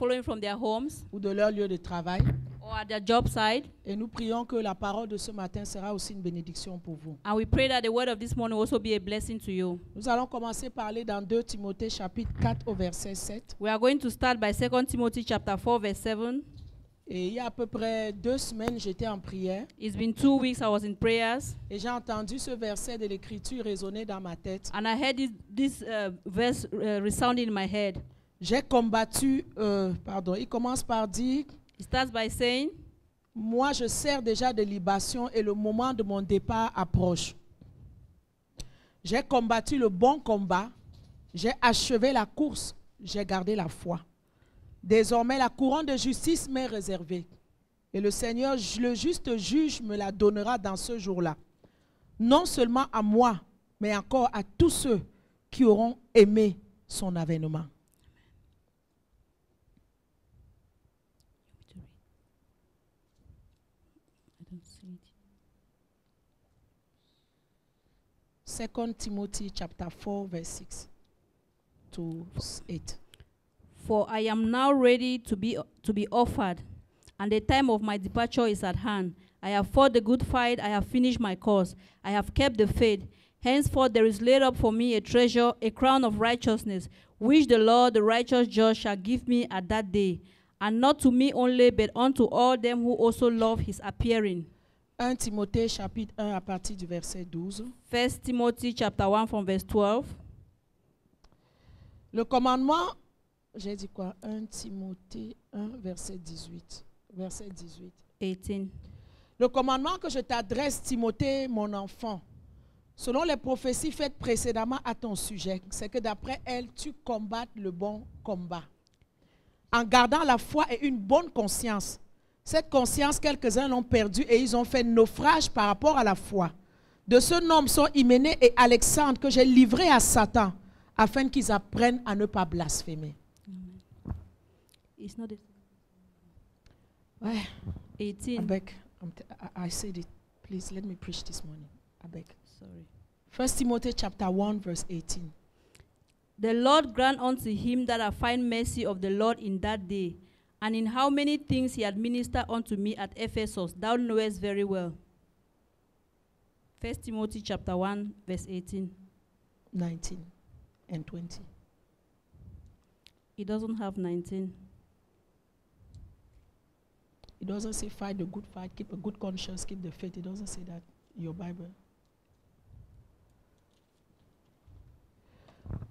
following from their homes ou de leur lieu de travail. or at their job site. Et nous prions que la parole de ce matin sera aussi une bénédiction pour vous. And we pray that the word of this morning will also be a blessing to you. Nous allons commencer par parler dans 2 Timothée chapitre 4 au verset 7. We are going to start by 2 Timothy chapter 4 verse 7. Et il y a à peu près 2 semaines, j'étais en prière. It's been 2 weeks I was in prayers. Et j'ai entendu ce verset de l'Écriture résonner dans ma tête. And I heard this verse resounding in my head. J'ai combattu, il commence par dire, It starts by saying, moi je sers déjà de libation et le moment de mon départ approche. J'ai combattu le bon combat, j'ai achevé la course, j'ai gardé la foi. Désormais la couronne de justice m'est réservée. Et le Seigneur, le juste juge, me la donnera dans ce jour-là. Non seulement à moi, mais encore à tous ceux qui auront aimé son avènement. Second Timothy chapter 4 verse 6 to 8. For I am now ready to be offered, and the time of my departure is at hand. I have fought the good fight, I have finished my course, I have kept the faith. Henceforth there is laid up for me a treasure, a crown of righteousness, which the Lord, the righteous judge, shall give me at that day, and not to me only, but unto all them who also love his appearing. 1 Timothée chapitre 1 à partir du verset 12. 1 Timothy chapter 1 from verse 12. Le commandement, j'ai dit quoi? 1 Timothée 1 verset 18. Verset 18. 18. Le commandement que je t'adresse, Timothée, mon enfant, selon les prophéties faites précédemment à ton sujet, c'est que d'après elles, tu combattes le bon combat, en gardant la foi et une bonne conscience. Cette conscience, quelques-uns l'ont perdue et ils ont fait naufrage par rapport à la foi. De ce nombre sont Hyménée et Alexandre que j'ai livrés à Satan, afin qu'ils apprennent à ne pas blasphémer. It's not Ouais. 18. Abek, I said it. Please let me preach this morning. Abek. Sorry. 1 Timothy chapter 1 verse 18. The Lord grant unto him that I find mercy of the Lord in that day, and in how many things he had ministered unto me at Ephesus, thou knowest very well. 1 Timothy chapter 1 verse 18. 19 and 20. It doesn't have 19. It doesn't say fight the good fight, keep a good conscience, keep the faith. It doesn't say that in your Bible.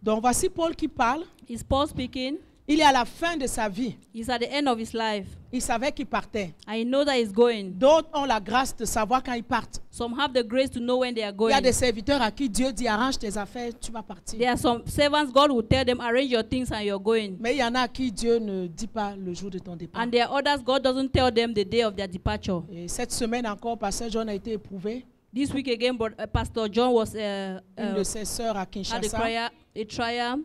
Donc voici Paul qui parle. Is Paul speaking? Il est à la fin de sa vie. He's at the end of his life. Il savait qu'il partait. I know that he's going. D'autres ont la grâce de savoir quand ils partent. Some have the grace to know when they are Il going. y a des serviteurs à qui Dieu dit arrange tes affaires, tu vas partir. There are some servants, God will tell them, arrange your things and you're going. Mais il y en a à qui Dieu ne dit pas le jour de ton départ. And there are others, God doesn't tell them the day of their departure. Et cette semaine encore, Pasteur John a été éprouvé. This week again, Pastor John was Une de ses sœurs à had Kinshasa. a trial.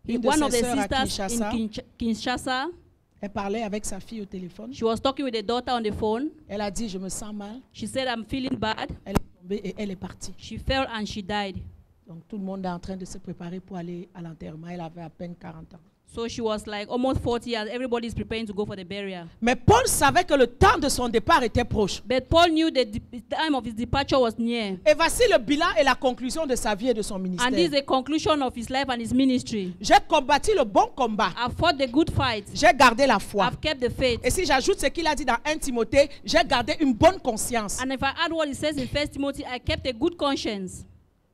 Une de One of ses the sœurs à sisters in Kinshasa, Elle parlait avec sa fille au téléphone. she was talking with the daughter on the phone. Elle a dit, je me sens mal. She said, I'm feeling bad. Elle est tombée et elle est partie. She fell and she died. Donc tout le monde est en train de se préparer pour aller à l'enterrement. Elle avait à peine 40 ans. So she was like almost 40 and everybody is preparing to go for the burial. Mais Paul savait que le temps de son départ était proche. But Paul knew that the time of his departure was near. Et voici le bilan et la conclusion de sa vie et de son ministère. And this is the conclusion of his life and his ministry. J'ai combattu le bon combat. I've fought the good fight. J'ai gardé la foi. I've kept the faith. Et si j'ajoute ce qu'il a dit dans 1 Timothée, j'ai gardé une bonne conscience. And if I add what he says in 1 Timothy, I kept a good conscience.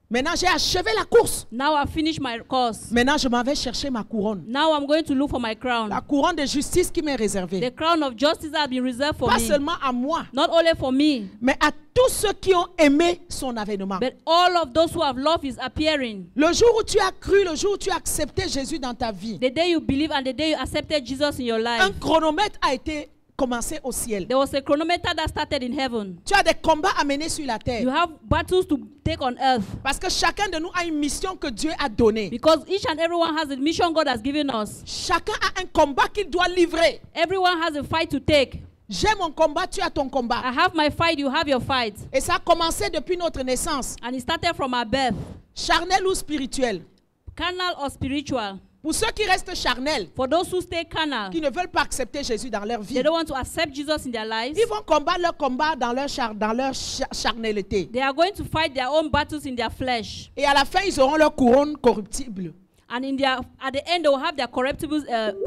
Maintenant, j'ai achevé la course. Now I've finished my course. Maintenant, je m'en vais chercher ma couronne. Now I'm going to look for my crown. La couronne de justice qui m'est The réservée. crown of justice has been reserved for Pas me. seulement à moi, Not only for me, mais à tous ceux qui ont aimé son avènement. but all of those who have loved his appearing. Le jour où tu as cru, le jour où tu as accepté Jésus dans ta vie, The day you believe and the day you accepted Jesus in your un life. chronomètre a été commencé au ciel. There was a chronometer that started in heaven. Tu as des combats à mener sur la You terre. have battles to take on earth. Parce que chacun de nous a une mission que Dieu a donnée. Because each and everyone has a mission God has given us. Chacun a un combat qu'il doit livrer. Everyone has a fight to take. J'ai mon combat, tu as ton combat. I have my fight, you have your fight. Et ça a commencé depuis notre naissance. And it started from our birth. Charnel ou spirituel. Carnal or spiritual. Pour ceux qui restent charnels, For those who stay carnal, qui ne veulent pas accepter Jésus dans leur vie, they don't want to accept Jesus in their lives. ils vont combattre leur combat dans leur, charnalité. They are going to fight their own battles in their flesh. Et à la fin, ils auront leur couronne corruptible. And at the end, they will have their corruptible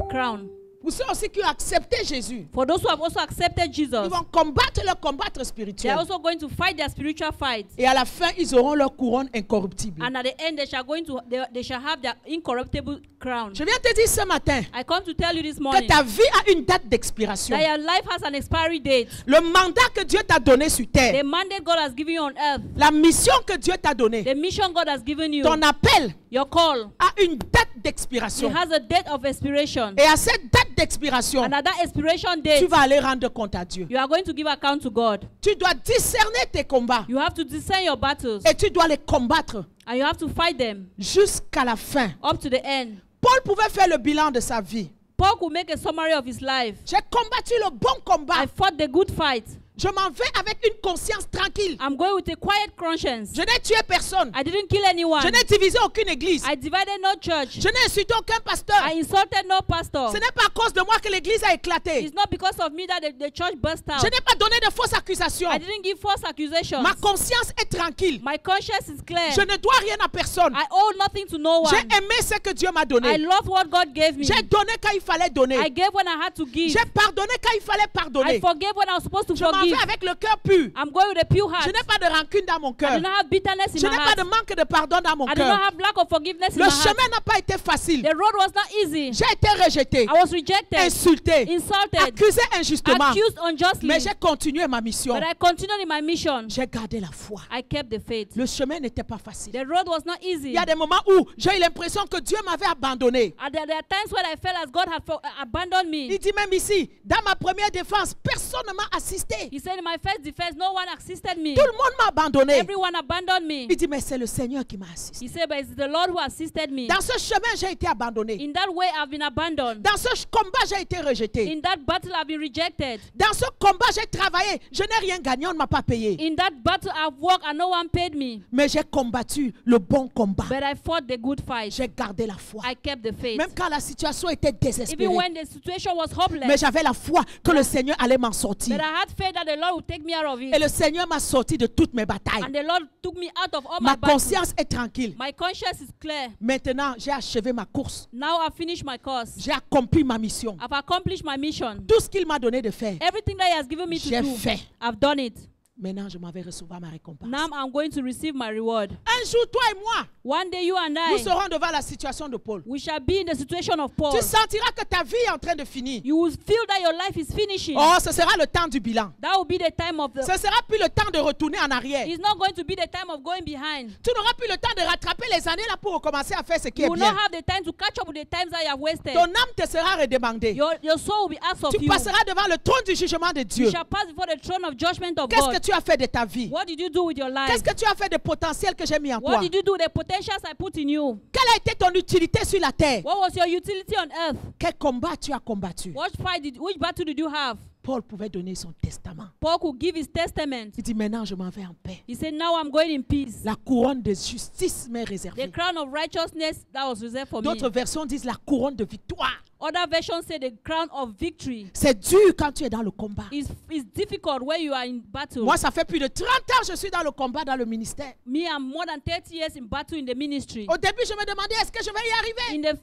crown. Pour ceux aussi qui ont accepté Jésus, For those who have also accepted Jesus, ils vont combattre leur combat they spirituel. are also going to fight their spiritual fight. Et à la fin, ils auront leur couronne incorruptible. And at the end, they shall have their incorruptible crown. Je viens te dire ce matin I come to tell you this que morning ta vie a une date d'expiration. that your life has an expiry date. Le mandat que Dieu t'a donné sur The terre, mandate God has given you on earth, la mission que Dieu t'a donnée, the mission God has given you, ton appel your call, a une date it d'expiration. has a date of expiration. Et à cette date d'expiration, And at that expiration tu date, vas aller rendre compte à Dieu. you are going to give account to God. Tu dois discerner tes combats You have to discern your battles et tu dois les combattre and you have to fight them jusqu'à la fin. up to the end. Paul pouvait faire le bilan de sa vie. Paul could make a summary of his life. J'ai combattu le bon combat. I fought the good fight. Je m'en vais avec une conscience tranquille. I'm going with a quiet conscience. Je n'ai tué personne. I didn't kill anyone. Je n'ai divisé aucune église. I divided no church. Je n'ai insulté aucun pasteur. I insulted no pastor. Ce n'est pas à cause de moi que l'église a éclaté. It's not because of me that the church burst out. Je n'ai pas donné de fausses accusations. I didn't give false accusations. Ma conscience est tranquille. My conscience is clear. Je ne dois rien à personne. I owe nothing to no one. J'ai aimé ce que Dieu m'a I donné. love what God gave me. J'ai donné quand il fallait donner. I gave when I had to give. J'ai pardonné quand il fallait I pardonner. forgave when I was supposed to Je m'en forgive. vais avec le cœur pur. I'm going with a pure heart. Je n'ai pas de rancune dans mon I cœur. do not have bitterness in Je my n'ai pas heart. de manque de pardon dans mon I do not cœur. have lack of forgiveness in Le my heart. chemin n'a pas été facile. The road was not easy. J'ai été rejeté, I was rejected, insulté, insulted, accusé injustement. accused unjustly. Mais j'ai continué ma mission. But I continued in my mission. J'ai gardé la foi. I kept the faith. Le chemin n'était pas facile. The road was not Il easy. y a des moments où j'ai eu l'impression que Dieu m'avait abandonné. And there are times when I felt as God had abandoned me. Il dit même ici, dans ma première défense, personne ne m'a assisté. He said in my first defense, no one assisted me. Tout le monde m'a abandonné. Everyone abandoned me. Il dit, mais c'est le Seigneur qui m'a assisté. He said, but it's the Lord who assisted me. Dans ce chemin, j'ai été abandonné. In that way, I've been abandoned. Dans ce combat, j'ai été rejeté. In that battle, I've been rejected. Dans ce combat, j'ai travaillé. Je n'ai rien gagné, on ne m'a pas payé. In that battle, I've worked and no one paid me. Mais j'ai combattu le bon combat. But I fought the good fight. J'ai gardé la foi. I kept the faith. Même quand la situation était Even désespérée. when the situation was Mais hopeless. j'avais la foi que le Seigneur allait m'en sortir. But I had faith that the Lord would take me out of Et it. le Seigneur m'a sorti de toutes mes batailles. And the Lord took me out of all Ma my battles. conscience est tranquille. My conscience is clear. Maintenant, j'ai achevé ma course. Now I've finished my course. J'ai accompli ma mission. I've accomplished my mission. Tout ce qu'il m'a donné de faire, Everything that He has given me to j'ai do, fait. I've done it. Maintenant, je m'en vais recevoir ma récompense. Now I'm going to receive my reward. Un jour, toi et moi, One day you and nous I, serons devant la situation de Paul. we shall be in the situation of Paul. Tu sentiras que ta vie est en train de finir. You will feel that your life is finishing. Oh, ce sera le temps du bilan. That will be the time of Ce sera plus le temps de retourner en arrière. It's not going to be the time of going behind. Tu n'auras plus le temps de rattraper les années là pour recommencer à faire ce qui You est will bien. not have the time to catch up with the times that you have wasted. Ton âme te sera redemandée. Your soul will be asked of Tu you. passeras devant le trône du jugement de You Dieu. shall pass before the throne of judgment of Qu'est-ce que God. tu as fait de ta vie? What did you do with your life? Qu'est-ce que tu as fait de potentiel que j'ai mis en toi? What did you do with the potentials I put in you? Quelle a été ton utilité sur la terre? What was your utility on earth? Quel combat tu as combattu? Which battle did you have? Paul pouvait donner son testament. Paul could give his testament. Il dit maintenant je m'en vais en paix. He said, now I'm going in peace. La couronne de justice m'est The réservée. crown of righteousness that was reserved for me. D'autres versions disent la couronne de victoire. Other versions say the crown of victory. C'est dur quand tu es dans le combat. It's difficult when you are in battle. Moi, ça fait plus de 30 ans que je suis dans le combat dans le ministère. Me, I'm more than 30 years in battle in the ministry. Au début, je me demandais est-ce que je vais y arriver.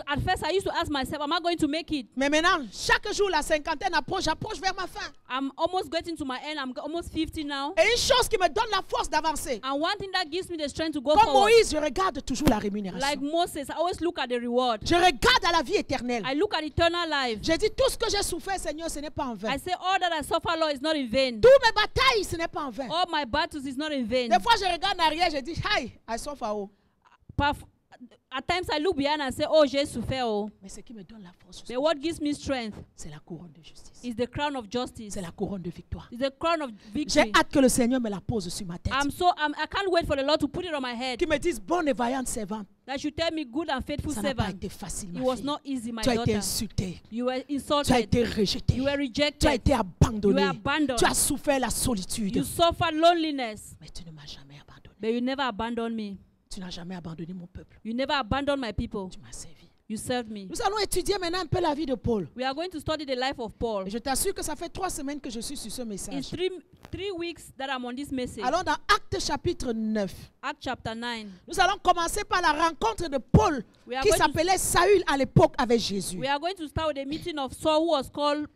At first, I used to ask myself, am I going to make it? Mais maintenant, chaque jour, la cinquantaine approche, j'approche vers ma fin. I'm almost getting to my end. I'm almost 50 now. Et une chose qui me donne la force d'avancer. And one thing that gives me the strength to go Comme forward. Moïse, je regarde toujours la rémunération. Like Moses, I always look at the reward. Je regarde à la vie éternelle. I look at eternal life. J'ai dit tout ce que j'ai souffert, Seigneur, ce n'est pas en vain. I say all that I suffer, Lord, is not in vain. Toutes mes batailles, ce n'est pas en vain. All my battles is not in vain. Des fois, je regarde en arrière, je dis, hi, I suffer. Oh. At times I look behind and say, oh, j'ai souffert. Oh. Mais ce qui me donne la force, But what gives me strength c'est la couronne de justice. is the crown of justice. C'est la couronne de victoire. It's the crown of J'ai victory. hâte que le Seigneur me la pose sur ma tête. I can't wait for the Lord to put it on my head. Qui me dise, bonne et vaillante servante. That should tell me good and faithful Ça n'a pas servant. été facile, It ma was fille. not easy, my Tu as été daughter. insulté. You were Tu as insulted. été rejeté. You were Tu as rejected. été abandonné. You were abandoned. Tu as souffert la solitude. You suffered loneliness. Mais tu ne m'as jamais abandonné. But you never abandoned me. Tu n'as jamais abandonné mon peuple. You never abandoned my people. Tu m'as servi. You served me. Nous allons étudier maintenant un peu la vie de Paul. We are going to study the life of Paul. Et je t'assure que ça fait 3 semaines que je suis sur ce It's message. three weeks that I'm on this message. Allons dans Actes chapitre 9. Acts chapter 9. Nous allons commencer par la rencontre de Paul We are qui going to- s'appelait Saül à l'époque avec Jésus. We are going to start with the meeting of Saul, who was called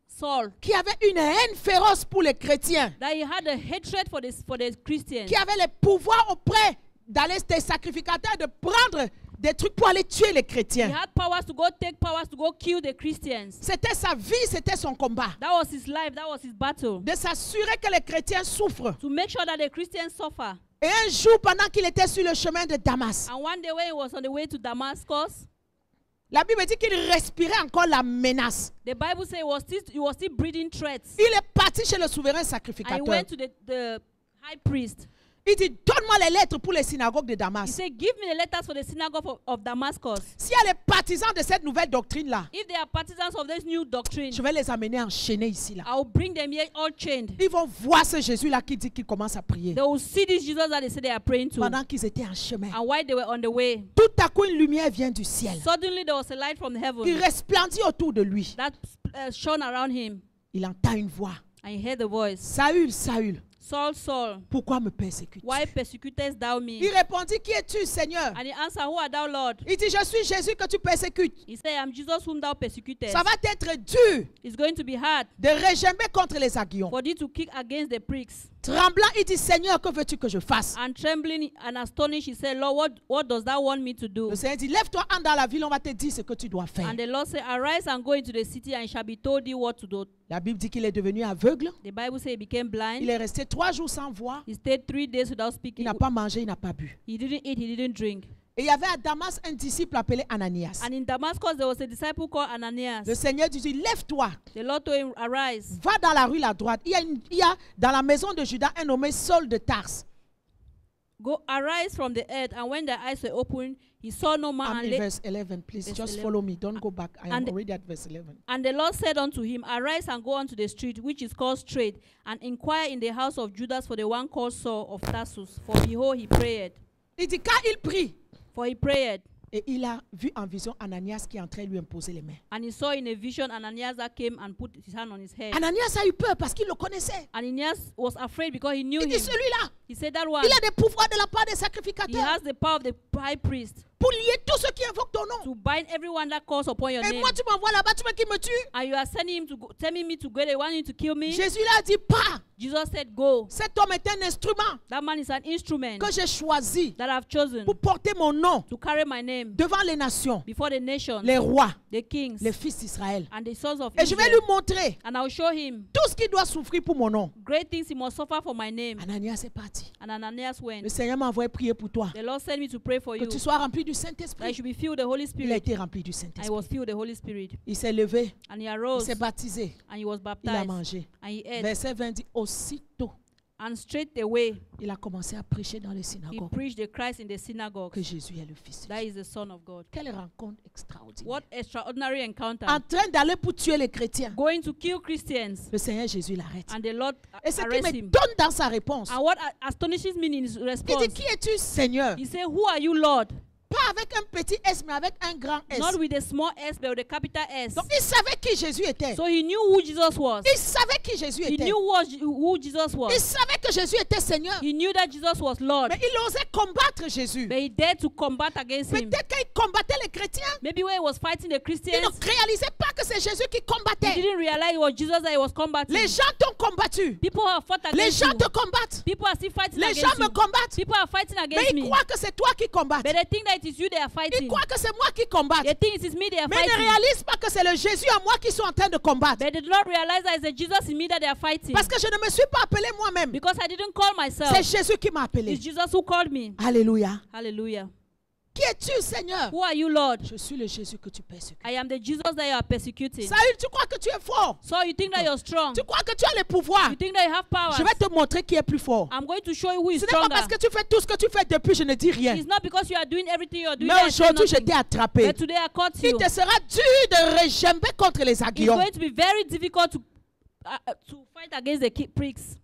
Saul. Qui avait une haine féroce pour les chrétiens. That he had a hatred for the Christians. Qui avait le pouvoir auprès d'aller des sacrificateurs de prendre des trucs pour aller tuer les He chrétiens. had powers to go take powers to go kill the Christians. C'était sa vie, c'était son combat. That was his life. That was his battle. De s'assurer que les chrétiens souffrent. To make sure that the Christians suffer. Et un jour, pendant qu'il était sur le chemin de Damas, And one day when he was on the way to Damascus, la Bible dit qu'il respirait encore la menace. the Bible says he was still breathing threats. Il est parti chez le souverain And he sacrificateur. went to the high priest. Il dit, donne-moi les lettres pour les synagogues de He Damas. said, give me the letters for the synagogue of Damascus. S'il y a les partisans de cette nouvelle doctrine-là, If they are partisans of this new doctrine, je vais les amener enchaînés ici. Là. I will bring them here all chained. Ils vont voir ce Jésus-là qui dit qu'il commence à prier. They will see this Jesus that they say they are praying to. Pendant qu'ils étaient en chemin. And while they were on the way, Tout à coup, une lumière vient du ciel. suddenly there was a light from heaven Il resplendit autour de lui. that shone around him. Il entend une voix. And he heard the voice, Saül, Saül, Saul, Saul, pourquoi me persécutes-tu? why persecutest thou me? Il répondit, qui es-tu, Seigneur? And he answered, who art thou, Lord? Il dit, je suis Jésus que tu persécutes. He said, I am Jesus whom thou persecutest. Ça va être dur It's going to be hard de régember contre les aiguillons. for thee to kick against the pricks. Tremblant, il dit, Seigneur, que veux-tu que je fasse? And trembling and astonished, he said, Lord, what does thou want me to do? Le Seigneur dit, lève-toi, entre dans la ville, on va te dire ce que tu dois faire. And the Lord said, arise and go into the city, and it shall be told thee what to do. La Bible dit qu'il est devenu aveugle. The Bible says he became Il blind. est resté 3 jours sans voir. He stayed 3 days without Il speaking. n'a pas mangé, il n'a pas bu. He didn't eat, he didn't drink. Et il y avait à Damas un disciple appelé Ananias. And in Damascus, there was a disciple called Ananias. Le Seigneur dit, lève-toi, The Lord told him, arise, va dans la rue la droite. Il y a dans la maison de Judas un nommé Saul de Tarse. go arise from the earth. And when their eyes were opened, he saw no man. I'm And, in verse 11, please. Verse Just 11. follow me. Don't go back. I am And- already at verse 11. and the Lord said unto him, arise and go unto the street which is called Straight, and inquire in the house of Judas for the one called Saul of Tarsus. For behold, he prayed. Il dit, quand il prie, For he prayed. et il a vu en vision Ananias qui est en train de lui imposer les mains. And he saw in a vision Ananias that came and put his hand on his head. Ananias a eu peur parce qu'il le connaissait. Ananias was afraid because he knew Il dit, him. celui-là, He said that one, il a des pouvoirs de la part des he sacrificateurs has the power of the high priest pour lier tous ceux qui invoquent ton nom. to bind everyone that calls upon your Et name. moi, tu m'envoies là-bas, tu veux qu'il me tue? And you are sending him to go, telling me to go, they want him to kill me. Jésus lui a dit, pas. Jesus said, go. Cet homme est un instrument That man is an instrument que j'ai choisi that I've chosen pour porter mon nom to carry my name devant les nations, before the nations, les rois, the kings, les fils d'Israël. and the sons of Et je vais Israel. lui montrer And I'll show him tout ce qu'il doit souffrir pour mon nom. great things he must suffer for my name. Ananias est parti. And Ananias Le went. Seigneur m'a envoyé prier pour toi. The Lord sent me to pray for Que you, tu sois rempli du that you Saint-Esprit. should be filled with the Holy Il a Spirit. été rempli du I Saint-Esprit. was filled with the Holy Spirit. Il s'est levé, And he il arose s'est baptisé, and he was il a baptized. mangé. And he ate. Verset 20 dit, aussitôt, And straight away il a commencé à prêcher dans les he synagogues preached the Christ in the synagogue. que Jésus est le Fils de That Dieu. is the Son of God. Quelle rencontre extraordinaire. What extraordinary encounter. En train d'aller pour tuer les chrétiens. Going to kill Christians. Le Seigneur Jésus l'arrête. And the Lord Et ce qui arrests me him. donne dans sa réponse, And what astonishes me in his il response, dit, qui es-tu, Seigneur? he said, who are you, Lord? Pas avec un petit S, mais avec un grand S. Not with a small s, but with a capital S. Donc il savait qui Jésus était. So he knew who Jesus was. Il savait qui Jésus He était. knew who Jesus Il was. savait que Jésus était Seigneur. He knew that Jesus was Lord. Mais il osait combattre Jésus. But he dared to combat against him. Peut-être qu'il combattait les chrétiens. Maybe when he was fighting the Il Christians, ne réalisait pas que c'est Jésus qui he combattait. didn't realize it was Jesus that he was combating. Les gens t'ont combattu. People have fought Les against gens you. te combattent. People are still fighting Les gens against me you. combattent. People are fighting Mais against ils me. croient que c'est toi qui combattes. But they think that it is you they are Ils fighting. croient que c'est moi qui combatte. They think it is me they are Mais ils ne fighting. réalisent pas que c'est le Jésus en moi qui sont en train de combattre. But they do not realize that it's the Jesus in me that they are fighting. Parce que je ne me suis pas appelé moi-même. Because I didn't call myself. C'est Jésus qui m'a appelé. It's Jesus who called me. Alléluia. Hallelujah. Qui es-tu, Seigneur? Who are you, Lord? Je suis le Jésus que tu persécutes. I am the Jesus that you are persecuting. Saül, tu crois que tu es fort. So you think that you're strong. Tu crois que tu as le pouvoir. You think that you have powers. Je vais te montrer qui est plus fort. I'm going to show you who is Ce n'est pas stronger. parce que tu fais tout ce que tu fais depuis, je ne dis rien. It's not because you are doing everything you are doing. Mais that I say aujourd'hui, je nothing. t'ai attrapé. But today I caught Il you. te sera dur de régember contre les It's aiguillons. going to be very difficult to fight against the pricks.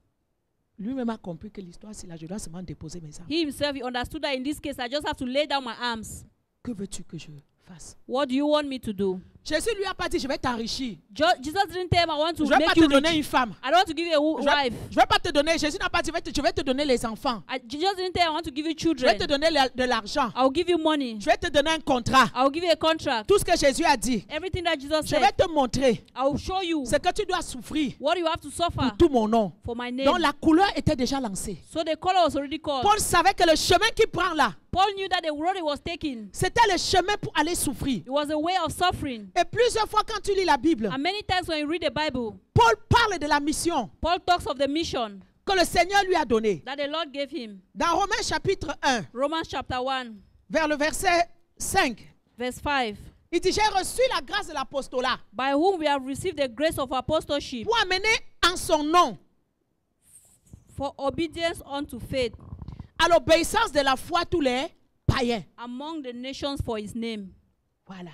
Lui-même a compris que l'histoire, c'est là, je dois seulement déposer mes armes. He himself, he understood that in this case, I just have to lay down my arms. Que veux-tu que je fasses? What do you want me to do? Jésus lui a pas dit, je vais t'enrichir. Jesus didn't tell him, I want to Je ne vais pas make te you donner rich. une femme. I don't want to give you a wife. Je vais pas te donner, Jésus n'a pas dit, je vais te donner les enfants. Jesus didn't tell him, I want to give you Je vais children. te donner de l'argent. I'll give you money. Je vais te donner un contrat. I'll give you a contract. Tout ce que Jésus a dit, Everything that Jesus je vais said, te montrer I'll show you ce que tu dois souffrir what you have to suffer pour tout mon nom. for my name. Donc la couleur était déjà lancée. So the color was already called. Paul savait que le chemin qu'il prend là, Paul knew that the road he was taking, c'était le chemin pour aller souffrir. it was a way of suffering. Et plusieurs fois quand tu lis la Bible, And many times when you read the Bible, Paul parle de la mission Paul talks of the mission que le Seigneur lui a donnée. that the Lord gave him. Dans Romains chapitre 1, Romans chapter 1, vers le verset 5, verse 5. il dit, j'ai reçu la grâce de l'apostolat By whom we have received the grace of apostleship pour amener en son nom for obedience unto faith à l'obéissance de la foi tous les païens. among the nations for his name. Voilà.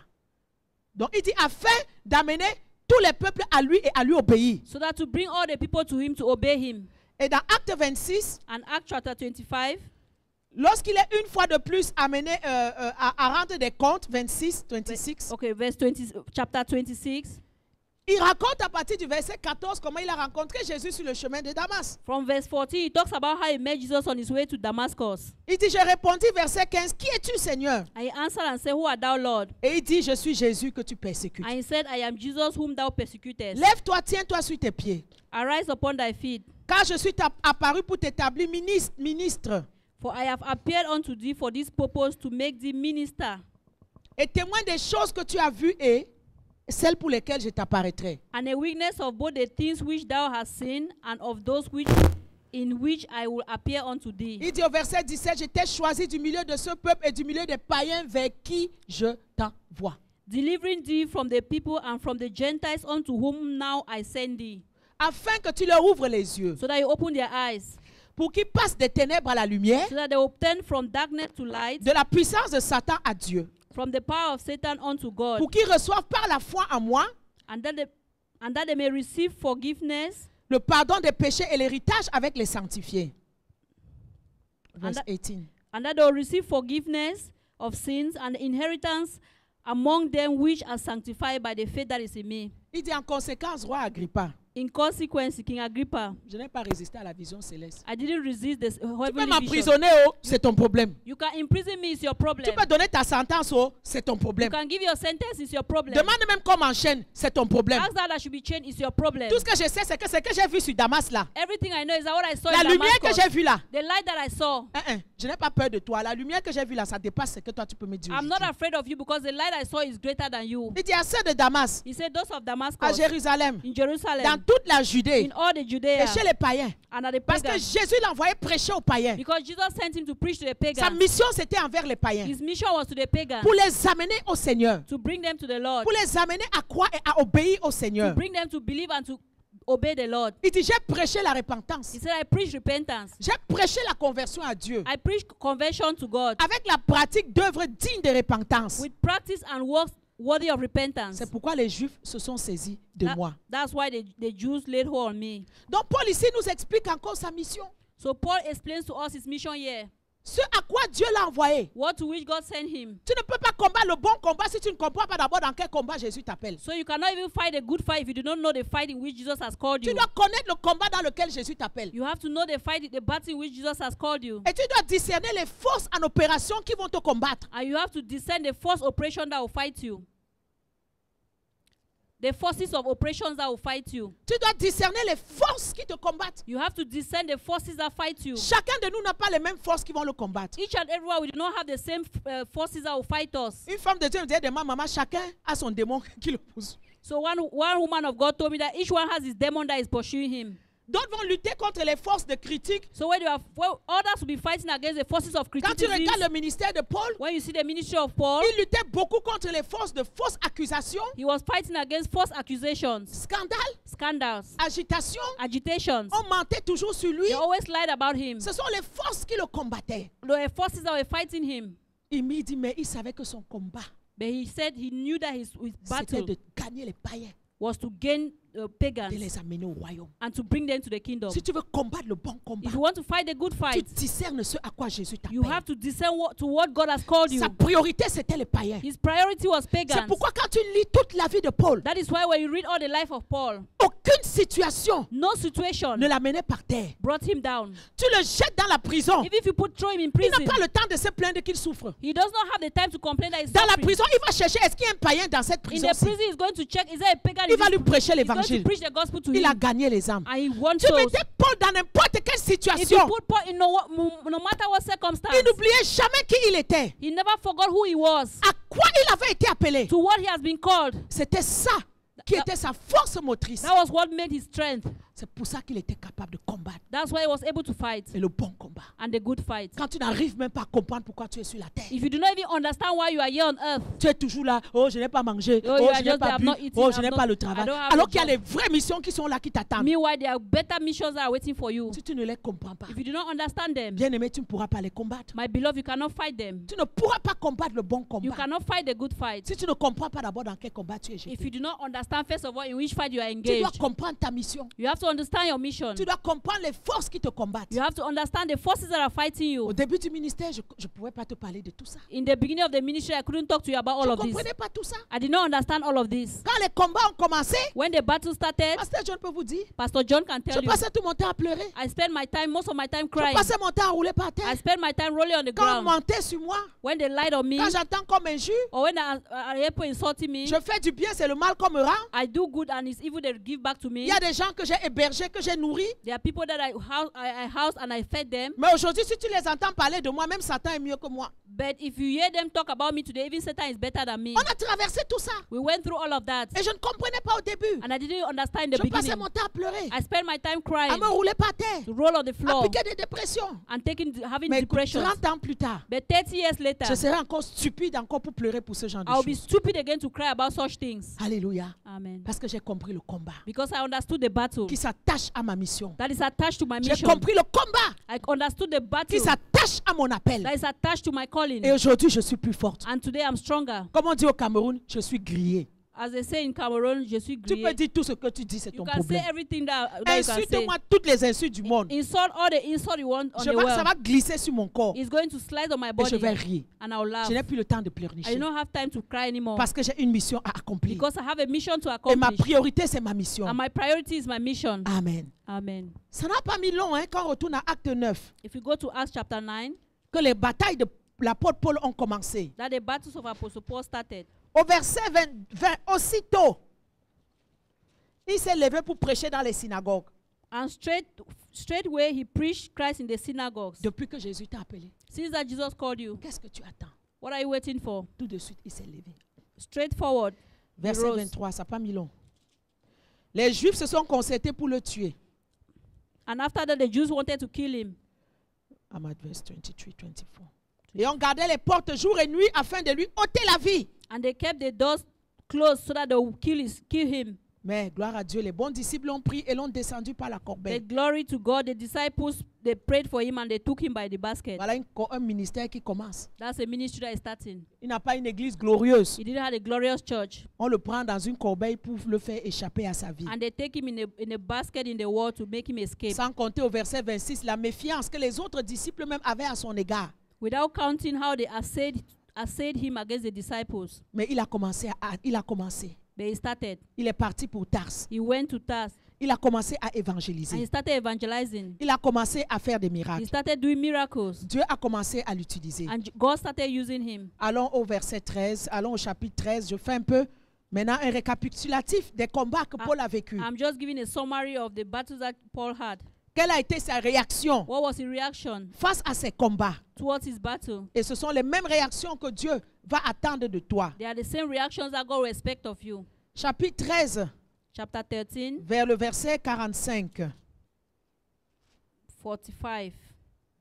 Donc il dit, afin d'amener tous les peuples à lui et à lui obéir. So that to bring all the people to him to obey him. Et dans Acte 26, And Acts chapter 25, lorsqu'il est une fois de plus amené à rendre des comptes, 26, okay, verse 20, chapter 26, il raconte à partir du verset 14 comment il a rencontré Jésus sur le chemin de Damas. from verse 14, he talks about how he met Jesus on his way to Damascus. Il dit, j'ai répondu, verset 15, qui es-tu, Seigneur? And he answered and said, Who art thou, Lord? Et il dit, je suis Jésus que tu persécutes. And he said, I am Jesus whom thou persecutest. Lève-toi, tiens-toi sur tes pieds, Arise upon thy feet, car je suis apparu pour t'établir ministre for I have appeared unto thee for this purpose, to make thee minister et témoin des choses que tu as vues et celles pour lesquelles je t'apparaîtrai. and a witness of both the things which thou hast seen and of those which in which I will appear unto thee. Il dit au verset 17, je t'ai choisi du milieu de ce peuple et du milieu des païens vers qui je t'envoie. Delivering thee from the people and from the Gentiles unto whom now I send thee, Afin que tu leur ouvres les yeux, so that you open their eyes, pour qu'ils passent des ténèbres à la lumière, so that they will turn from darkness to light, de la puissance de Satan à Dieu, from the power of Satan unto God, pour qu'ils reçoivent par la foi en moi and that they may receive forgiveness le pardon des péchés et l'héritage avec les sanctifiés. Verse 18. and that they will receive forgiveness of sins and inheritance among them which are sanctified by the faith that is in me. Il dit en conséquence, roi Agrippa, In consequence, King Agrippa, je n'ai pas résisté à la vision céleste. I didn't resist this Tu peux heavenly vision. m'emprisonner, oh, c'est ton problème. You can imprison me, it's your problem. Tu peux donner ta sentence, oh, c'est ton You problème. can give your sentence, it's your problem. Demande même qu'on m'enchaîne, c'est ton problème. Ask that I should be chained, it's your problem. Tout ce que je sais, c'est que ce que j'ai vu sur Damas là, Everything I know is that what I saw la in lumière que Damascus, j'ai vue là, the light that I saw. je n'ai pas peur de toi. La lumière que j'ai vue là, ça dépasse ce que toi tu peux me dire. I'm not aujourd'hui. afraid of you because the light I saw is greater than you. Il dit à ceux de Damas, He said, those of à Damascus, Jérusalem, in Jerusalem, dans toute la Judée in all the et Judea, chez les païens. and at the Parce que pagans. Jésus l'a envoyé prêcher aux païens. Because Jesus sent him to preach to the Sa pagans. mission c'était envers les païens. His mission was to the pagans, Pour les amener au Seigneur. to bring them to the Lord, Pour les amener à croire et à obéir au to Seigneur. bring them to believe and to obey the Lord. Il dit, j'ai prêché la repentance. He said, I preach repentance. J'ai prêché la conversion à Dieu. I preach conversion to God Avec la pratique d'œuvres dignes de repentance. with practice and works worthy of repentance. C'est pourquoi les Juifs se sont saisis de moi. That's why the Jews laid hold on me. Donc Paul ici nous explique encore sa mission. So Paul explains to us his mission here. Ce à quoi Dieu l'a envoyé. What to which God sent him. Tu ne peux pas combattre le bon combat si tu ne comprends pas d'abord dans quel combat Jésus t'appelle. So you cannot even fight a good fight if you do not know the fight in which Jesus has called Tu you. dois connaître le combat dans lequel Jésus t'appelle. You have to know the fight, the battle in which Jesus has called you. Et tu dois discerner les forces en opération qui vont te combattre. And you have to discern the force operation that will fight you. The forces of operations that will fight you. Tu dois discerner les forces qui te combattent. You have to discern the forces that fight you. Chacun de nous n'a pas les mêmes forces qui vont le combattre. Each and everywhere we do not have the same forces that will fight us. Une femme de Dieu me disait, maman, chacun a son démon qui le pousse. So one woman of God told me that each one has his demon that is pursuing him. D'autres vont lutter contre les forces de critique. So when others will be fighting against the forces of Quand tu criticism, regardes le ministère de Paul, when you see the ministry of Paul, il luttait beaucoup contre les forces de fausses accusations, he was fighting against false accusations, scandales, scandals, agitations. agitations. On mentait toujours sur lui. They always lied about him. Ce sont les forces qui le combattaient. There were forces that were fighting him. Il me dit, mais il savait que son combat, But he said he knew that his c'était battle de gagner les païens. was to gain pagans de les amener au royaume. and to bring them to the kingdom. Si tu veux combattre le bon combat, If you want to fight the good tu fight, discernes ce à quoi Jésus you t'appelle. have to discern to what God has called you. Sa priorité, c'était les païens. His priority was C'est pagans. pourquoi quand tu lis toute la vie de Paul, That is why when you read all the life of Paul, aucune situation no situation ne l'amenait par terre. brought him down. Tu le jettes dans la prison. Even if you throw him in Il prison, n'a pas le temps de se plaindre qu'il souffre. he does not have the time to complain that he's Dans la suffering. prison, il va chercher, est-ce qu'il y a un païen dans cette In prison? the prison, he's going to check, is there a pagan Il in va lui this prêcher He's going to l'évangile. preach the gospel to Il a him. gagné les âmes. And he wants Tu souls. mettais Paul dans n'importe quelle If you situation. put Paul in no matter what circumstance, Il n'oubliait jamais qui il était. he never forgot who he was, À quoi il avait été appelé. to what he has been called. C'était ça qui était sa force motrice. That was what made his strength. C'est pour ça qu'il était capable de combattre. That's why he was able to fight, C'est le bon combat. and the good fight. Quand tu n'arrives même pas à comprendre pourquoi tu es sur la terre. If you do not even understand why you are here on earth, Tu es toujours là. Oh, je n'ai pas mangé. Oh, Oh, you are je n'ai just pas there, I've bu. not eaten, Oh, je I've n'ai not- pas le I travail. don't have Alors a qu'il y a job. les vraies missions qui sont là, qui t'attendent. meanwhile there are better missions that are waiting for you. Si tu ne les comprends pas, If you do not understand them, bien aimé, tu ne pourras pas les combattre. my beloved, you cannot fight them. Tu ne pourras pas combattre le bon You combat. cannot fight the good fight. Si tu ne comprends pas d'abord dans quel combat tu es If jeté. you do not understand, first of all, in which fight you are Tu dois engaged, comprendre ta mission. you have to understand your mission. Tu dois comprendre les forces qui te combattent. You have to understand the forces that are fighting Au you. début du ministère, je ne pouvais pas te parler de tout ça. In the beginning of the ministry, I couldn't talk to you about Je all ne of this. comprenais pas tout ça. I did not understand all of this. Quand les combats ont commencé, When the battle started, Pasteur John peut vous dire, Pastor John can je tell you, passais tout mon temps à pleurer. I spend most of my time Je crying. passais mon temps à rouler par terre. I spend my time rolling on the Quand on ground. mentait sur moi, When they lied on me, quand j'entends comme injure, or when people insulting me, je fais du bien, c'est le mal qu'on me rend. I do good and it's evil they give back to Il me. y a des gens que j'ai hébergés, que j'ai nourris. There are people that I housed and I fed them. Mais aujourd'hui, si tu les entends parler de moi, même Satan est mieux que moi. But if you hear them talk about me today, even Satan is better than me. On a traversé tout ça. We went through all of that. Et je ne comprenais pas au début. And I didn't understand in the Je passais beginning. mon temps à pleurer, I spent my time à crying, me rouler par terre, to roll on the à floor, piquer des dépressions. and having Mais depression. 30 ans plus tard, But 30 years je later, serai encore stupide encore pour pleurer pour ce genre de I'll be choses. stupid again to cry about such things. Alléluia. Amen. Parce que j'ai compris le combat Because I understood the battle qui s'attache à ma mission. that is attached to my J'ai mission. compris le combat I understood the qui battle s'attache à mon appel. that is attached to my calling. Et aujourd'hui, je suis plus forte. And today I'm stronger. Comme on dit au Cameroun, je suis grillée. As they say in Cameroon, je suis Tu peux grillé. dire tout ce que tu dis, c'est You ton can say problème. everything that you can say. Insulte-moi toutes les insultes du monde. Insult all the insult you want on the Ça world. va glisser sur mon corps It's going to slide on my et body. je vais rire. And I'll laugh. Je n'ai plus le temps de I pleurnicher do not have time to cry anymore. parce que j'ai une mission à accomplir. Because I have a mission to Et ma accomplish. priorité, c'est ma mission. And my priority is my mission. Amen. Amen. Ça n'a pas mis long quand on retourne à Acte 9, If you go to Acts chapter 9, que les batailles de l'apôtre Paul ont commencé. that the battles of Apostle Paul started. Au verset 20, aussitôt, il s'est levé pour prêcher dans les synagogues. And straightway he preached Christ in the synagogues. Depuis que Jésus t'a appelé, Since that Jesus called you, qu'est-ce que tu attends? what are you waiting for? Tout de suite, il s'est levé. Straightforward. Verset rose. 23, ça n'a pas mis long. Les Juifs se sont concertés pour le tuer. And after that, the Jews wanted to kill him. I'm at verse 23, 24. Et on gardait les portes jour et nuit afin de lui ôter la vie. And they kept the doors closed so that they would kill him. Mais gloire à Dieu, les bons disciples l'ont pris et l'ont descendu par la The corbeille. glory to God, the disciples, they prayed for him and they took him by the basket. Voilà un ministère qui commence. That's a ministry that is starting. Il n'a pas une église glorieuse. He didn't have a glorious church. On le prend dans une corbeille pour le faire échapper à sa vie. And they take him in a basket in the wall to make him escape. Sans compter au verset 26, la méfiance que les autres disciples même avaient à son égard. Without counting how they assayed him against the disciples. Mais il a commencé. But he started. Il est parti pour Tars. He went to Tars Il a commencé à and he évangéliser. started evangelizing. Il a commencé à faire des He miracles. started doing miracles. Dieu a commencé à l'utiliser. And God started using him. Allons au verset 13, allons au chapitre 13. Je fais un peu maintenant un récapitulatif des combats que Paul a vécus. I'm just giving a summary of the battles that Paul had. Quelle a été sa réaction What was his reaction face à ces combats? towards his battle? Et ce sont les mêmes réactions que Dieu va attendre de toi. They are the same reactions that God will expect of you. Chapitre 13, Chapter 13, vers le verset 45. 45.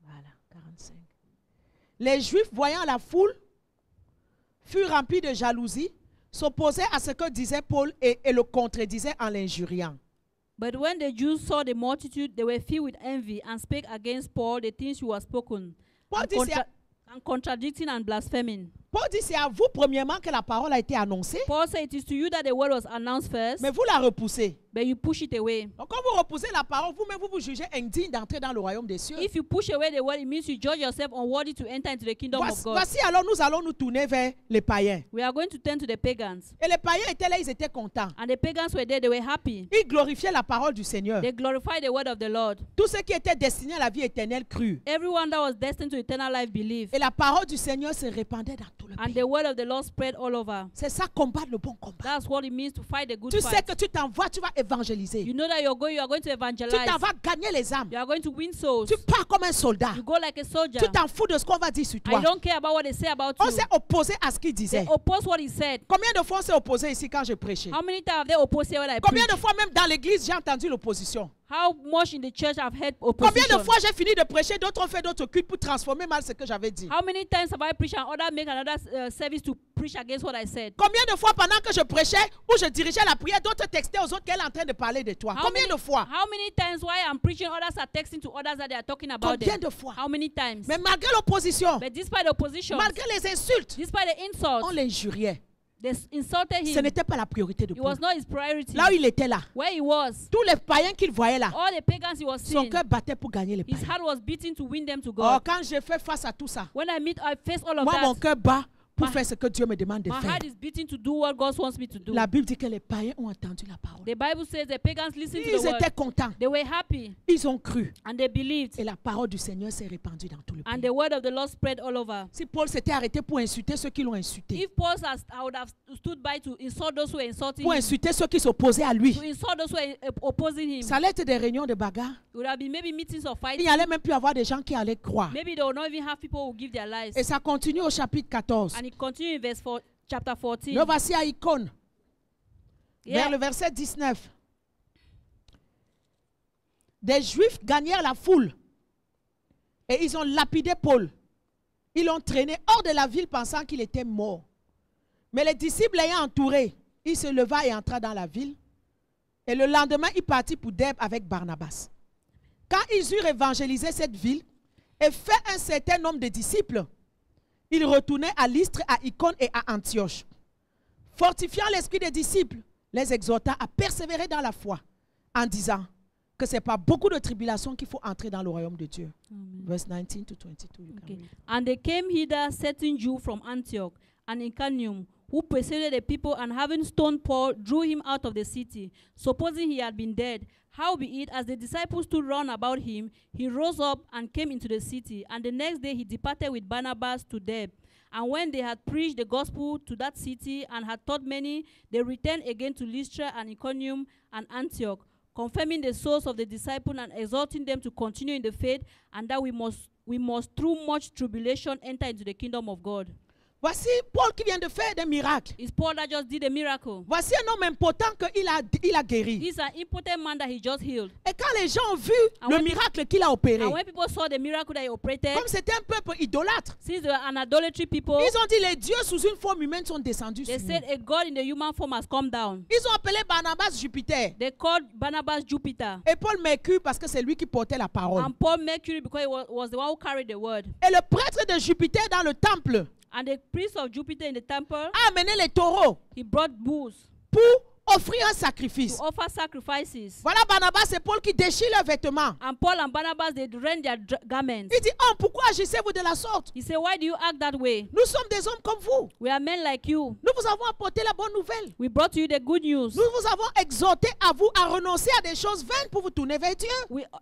Voilà, 45. Les Juifs, voyant la foule, furent remplis de jalousie, s'opposaient à ce que disait Paul et le contredisaient en l'injuriant. But when the Jews saw the multitude, they were filled with envy and spake against Paul the things who were spoken, Paul and, dit, and contradicting and blaspheming. Paul dit, c'est à vous premièrement que la parole a été annoncée, Paul said, it is to you that the word was announced first, mais vous la repoussez. but you push it away. Donc, quand vous repoussez la parole, vous-même, vous vous jugez indigne d'entrer dans le royaume des cieux. If you push away the word, it means you judge yourself unworthy to enter into the kingdom of God. Voici alors, nous allons nous tourner vers les païens. We are going to turn to the pagans. Et les païens étaient là, ils étaient contents. And the pagans were there, they were happy. Ils glorifiaient la parole du Seigneur. They glorified the word of the Lord. Tous ceux qui étaient destinés à la vie éternelle crurent. Everyone that was destined to eternal life believed. Et la parole du Seigneur se répandait dans tout le And pays. the word of the Lord spread all over. C'est ça, combattre le bon combat. That's what it means to fight the good Tu sais fight. que tu t'envoies, tu vas évangéliser. You know that you are going to Tu evangelize. t'en vas gagner les âmes. You are going to win souls. Tu pars comme un soldat. You go like a soldier. Tu t'en fous de ce qu'on va dire sur toi. I don't care about what they say about On you. s'est opposé à ce qu'il disait. They oppose what he said. Combien de fois on s'est opposé ici quand je prêchais? How many times have they opposed what I Combien preach? de fois même dans l'église j'ai entendu l'opposition? How much in the church I've heard Combien opposition? de fois j'ai fini de prêcher, d'autres ont fait d'autres cultes pour transformer mal ce que j'avais dit? How many times have I preached and others make another service to preach against what I said? Combien de fois pendant que je prêchais ou je dirigeais la prière, d'autres textaient aux autres qu'elle est en train de parler de toi? Combien de fois? How many times while I'm preaching, others are texting to others that they are talking about Combien them? de fois? How many times? Mais malgré l'opposition, But despite the opposition, malgré les insultes, despite the on insults, l'injuriait. they insulted Ce him. n'était pas la priorité de It Paul. was not his priority. Là où il était là, Where he was, tous les païens qu'il voyait là, all the pagans he was son seeing, cœur battait pour gagner les his païens. heart was beating to win them to Oh, God. quand je fais face à tout ça, When I face all of moi mon that, cœur bat pour My- faire ce que Dieu me demande de my faire. heart is beating to do what God wants me to do. La Bible dit que les païens ont entendu la parole. The Bible says the pagans listened to the Ils étaient word. contents, They were happy ils ont cru. and they believed. Et la parole du Seigneur s'est répandue dans tout le And pays. the word of the Lord spread all over. Si Paul s'était arrêté pour insulter ceux qui l'ont insulté, If Paul I would have stood by to insult those who were insulting pour him, insulter ceux qui s'opposaient à lui, to insult those who were opposing him, ça allait être des réunions de bagarre. it would have been maybe meetings of Il fighting. n'y allait même plus avoir des gens qui allaient croire. Maybe they would not even have people who give their lives. Et ça continue au chapitre 14. And it continues in chapter 14. Le voici à Icône, Yeah. vers le verset 19. Des Juifs gagnèrent la foule et ils ont lapidé Paul. Ils l'ont traîné hors de la ville pensant qu'il était mort. Mais les disciples l'ayant entouré, il se leva et entra dans la ville. Et le lendemain, il partit pour Derbe avec Barnabas. Quand ils eurent évangélisé cette ville et fait un certain nombre de disciples, ils retournaient à Lystre, à Icône et à Antioche. Fortifiant l'esprit des disciples, les exhorta à persévérer dans la foi en disant que ce n'est pas beaucoup de tribulations qu'il faut entrer dans le royaume de Dieu. Verse 19 to 22. You can Okay. read. And they came hither certain Jews from Antioch and Iconium, who persuaded the people, and having stoned Paul, drew him out of the city, supposing he had been dead. Howbeit, as the disciples stood round about him, he rose up and came into the city. And the next day he departed with Barnabas to Derbe. And when they had preached the gospel to that city and had taught many, they returned again to Lystra and Iconium and Antioch, confirming the souls of the disciples and exhorting them to continue in the faith, and that we must through much tribulation enter into the kingdom of God. Voici Paul qui vient de faire des miracles. It's Paul that just did a miracle. Voici un homme important qu'il a guéri. He's an impotent man that he just healed. Et quand les gens ont vu And le when miracle qu'il a opéré, And when people saw the miracle that he operated, comme c'était un peuple idolâtre, since they were an idolatry people, ils ont dit les dieux sous une forme humaine sont descendus they sur said nous. a God in the human form has come down. Ils ont appelé Barnabas Jupiter They called Barnabas Jupiter et Paul Mercure parce que c'est lui qui portait la parole. and Paul Mercury because he was the one who carried the word. Et le prêtre de Jupiter dans le temple And the priest of Jupiter in the temple, a amené les taureaux he brought bulls pour offrir un sacrifice. to offer sacrifices. Voilà Barnabas et Paul qui déchirent leurs vêtements. And Paul and Barnabas, they rent their garments. Il dit, oh, pourquoi agissez-vous de la sorte? He said, why do you act that way? Nous sommes des hommes comme vous. We are men like you. Nous vous avons apporté la bonne nouvelle. We brought you the good news. Nous vous avons exhorté à vous à renoncer à des choses vaines pour vous tourner vers Dieu.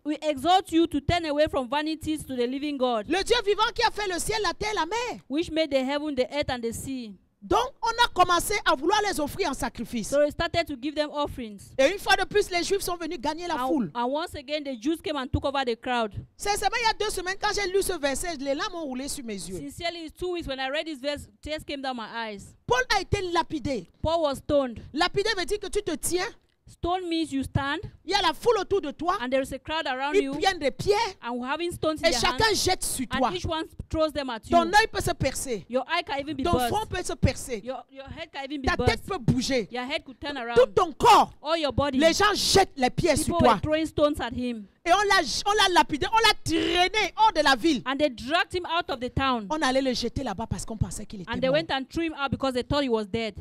We exhort you to turn away from vanities to the living God, Le Dieu vivant qui a fait le ciel, la terre, la mer. which made the heaven, the earth, and the sea. Donc, on a commencé à vouloir les offrir en sacrifice. So he started to give them offerings. Et une fois de plus, les Juifs sont venus gagner la foule. And once again, the Jews came and took over the crowd. Sincèrement, il y a 2 semaines, quand j'ai lu ce verset, les larmes ont roulé sur mes yeux. Sincerely, it's 2 weeks when I read this verse, tears came down my eyes. Paul a été lapidé. Paul was stoned. Lapidé veut dire que tu te tiens, Stone means you stand, il y a la foule autour de toi, and there is a crowd around ils you, prennent des pierres and having stones in et their chacun hands, jette sur toi. and each one throws them at Ton you. œil peut se percer, Your eye can even be ton burst. front peut se percer, Your head can even be ta tête burst. peut bouger. Your head could turn Tout around. ton corps, All your body. les gens jettent les pierres sur People were toi. throwing stones at him. Et on l'a lapidé, on l'a traîné hors de la ville. And they dragged him out of the town. On allait le jeter là-bas parce qu'on pensait qu'il était And they mort. went and threw him out because they thought he was dead.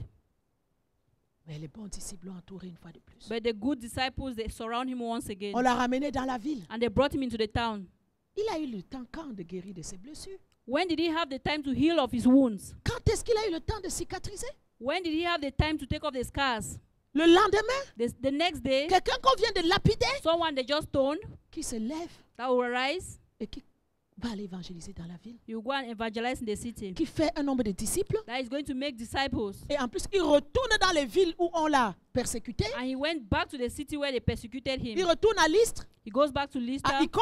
Mais les bons disciples l'ont entouré une fois de plus. But the good disciples, they surround him once again. On l'a ramené dans la ville. And they brought him into the town. Il a eu le temps quand de guérir de ses blessures? When did he have the time to heal of his wounds? Quand est-ce qu'il a eu le temps de cicatriser? When did he have the time to take off the scars? Le lendemain, The next day, quelqu'un qu'on vient de lapider, someone they just stoned qui se lève that will arise, et qui va aller évangéliser dans la ville, you go and evangelize in the city. qui fait un nombre de disciples, That is going to make disciples. et en plus, il retourne dans les villes où on l'a persécuté. And he went back to the city where they persecuted Il him. retourne à Lystre, He goes back to Lystra, à Icône,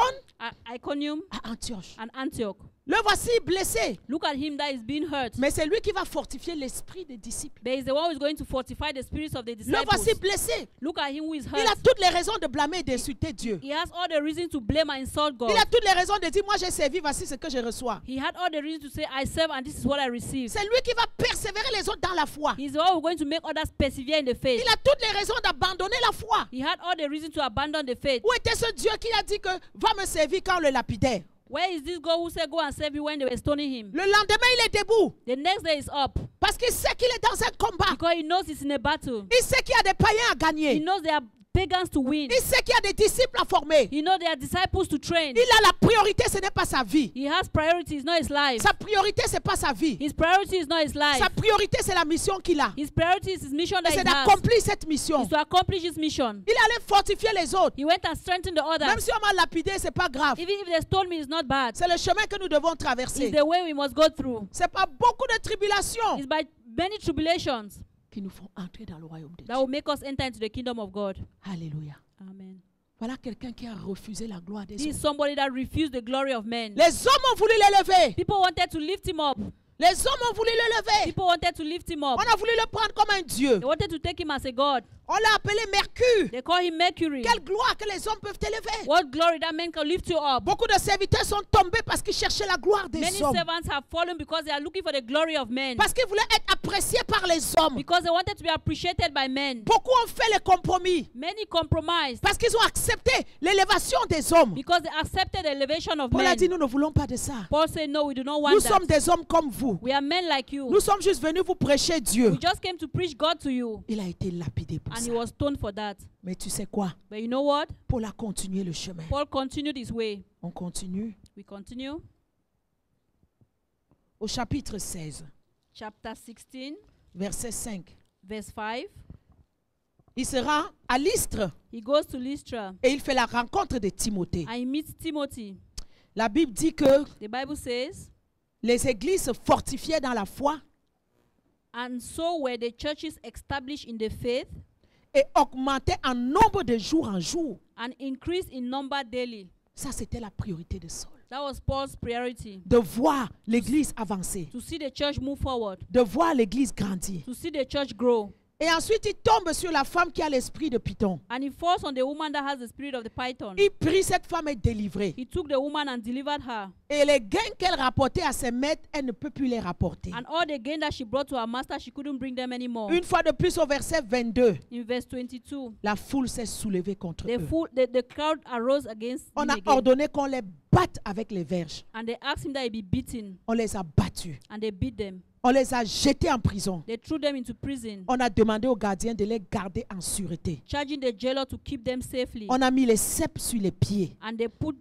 Iconium, à Antioche. and Antioch. Le voici blessé, Look at him that is being hurt. mais c'est lui qui va fortifier l'esprit des disciples. But he's the one who is going to fortify the spirits of the Le disciples. voici blessé. Look at him who is Il a hurt. toutes les raisons de blâmer et d'insulter Dieu. He has all the reason to blame and insult God. Il a toutes les raisons de dire, moi j'ai servi, voici ce que je reçois. He had all the reason to say, I serve and this is what I receive. C'est lui qui va persévérer les autres dans la foi. He's the one who is going to make others persevere in the faith. Il a toutes les raisons d'abandonner la foi. He had all the reason to abandon the faith. Où était ce Dieu qui a dit que va me servir quand on le lapidait? Where is this God who said, go and serve you when they were stoning him? Le lendemain, il est debout. The next day is up Parce qu'il sait qu'il est dans un combat. because he knows he's in a battle. Il sait qu'il y a des païens à He gagner. knows there are pagans to win. Il sait qu'il y a des disciples à former. He knows there are disciples to train. Il a la priorité, ce n'est pas sa vie. He has priorities, not his life. Sa priorité, ce n'est pas sa vie. His priority is not his life. Sa priorité, c'est la mission qu'il a. His priority is his mission Et that he c'est has. d'accomplir cette mission. Is to accomplish his mission. Il allait fortifier les autres. He went and strengthened the Même others. si on m'a lapidé, ce n'est pas grave. Even if they stone me, it's not bad. C'est le chemin que nous devons It's traverser. the way we must go through. Ce n'est pas beaucoup de tribulations It's by many tribulations qui nous font entrer dans le royaume de that will Dieu. make us enter into the kingdom of God. Alléluia. Amen. Voilà quelqu'un qui a refusé la gloire des This is hommes. somebody that refused the glory of men. Les hommes ont voulu l'élever. People wanted to lift him up. Les hommes ont voulu l'élever. People wanted to lift him up. On a voulu le prendre comme un dieu. They wanted to take him as a god. On l'a appelé Mercure. They call him Mercury. Quelle gloire que les hommes peuvent élever. What glory that men can lift you up. Beaucoup de serviteurs sont tombés parce qu'ils cherchaient la gloire des Many hommes. servants have fallen because they are looking for the glory of men. Parce qu'ils voulaient être appréciés par les hommes. Because they wanted to be appreciated by men. Beaucoup ont fait les compromis Many compromised parce qu'ils ont accepté l'élévation des hommes. because they accepted the elevation of Paul a men. dit, nous ne voulons pas de ça. Paul said, no, we do not want Nous sommes that. des hommes comme vous. We are men like you. Nous sommes juste venus vous prêcher Dieu. We just came to preach God to you. Il a été lapidé pour And ça. he was stoned for that. Mais tu sais quoi? But you know what? Paul a continué le chemin. Paul continued his way. On continue We continue. au chapitre 16, Chapter 16, verset 5. verse 5. Il se rend à Lystre He goes to Lystra et il fait la rencontre de Timothée. and he meets Timothy. La Bible dit que The Bible says, les églises se fortifiaient dans la foi and so were the churches established in the faith et augmentaient en nombre de jour en jour. and increased in number daily. Ça, c'était la priorité de Saul. That was Paul's priority. De voir l'église avancer, To see the church move forward. de voir l'église grandir. To see the church grow. Et ensuite, il tombe sur la femme qui a l'esprit de Python. And he falls on the woman that has the spirit of the python. Il prie, cette femme est délivrée. He took the woman and delivered her. Et les gains qu'elle rapportait à ses maîtres, elle ne peut plus les rapporter. And all the gain that she brought to her master, she couldn't bring them anymore. Une fois de plus, au verset 22, In verse 22, la foule s'est soulevée contre eux. the crowd arose against On him a again. ordonné qu'on les batte avec les verges. And they asked him that he be beaten. On les a battus. And they beat them. On les a jetés en prison. They threw them into prison, On a demandé aux gardiens de les garder en sûreté. charging the jailer to keep them safely. On a mis les cèpes sur les pieds. And they put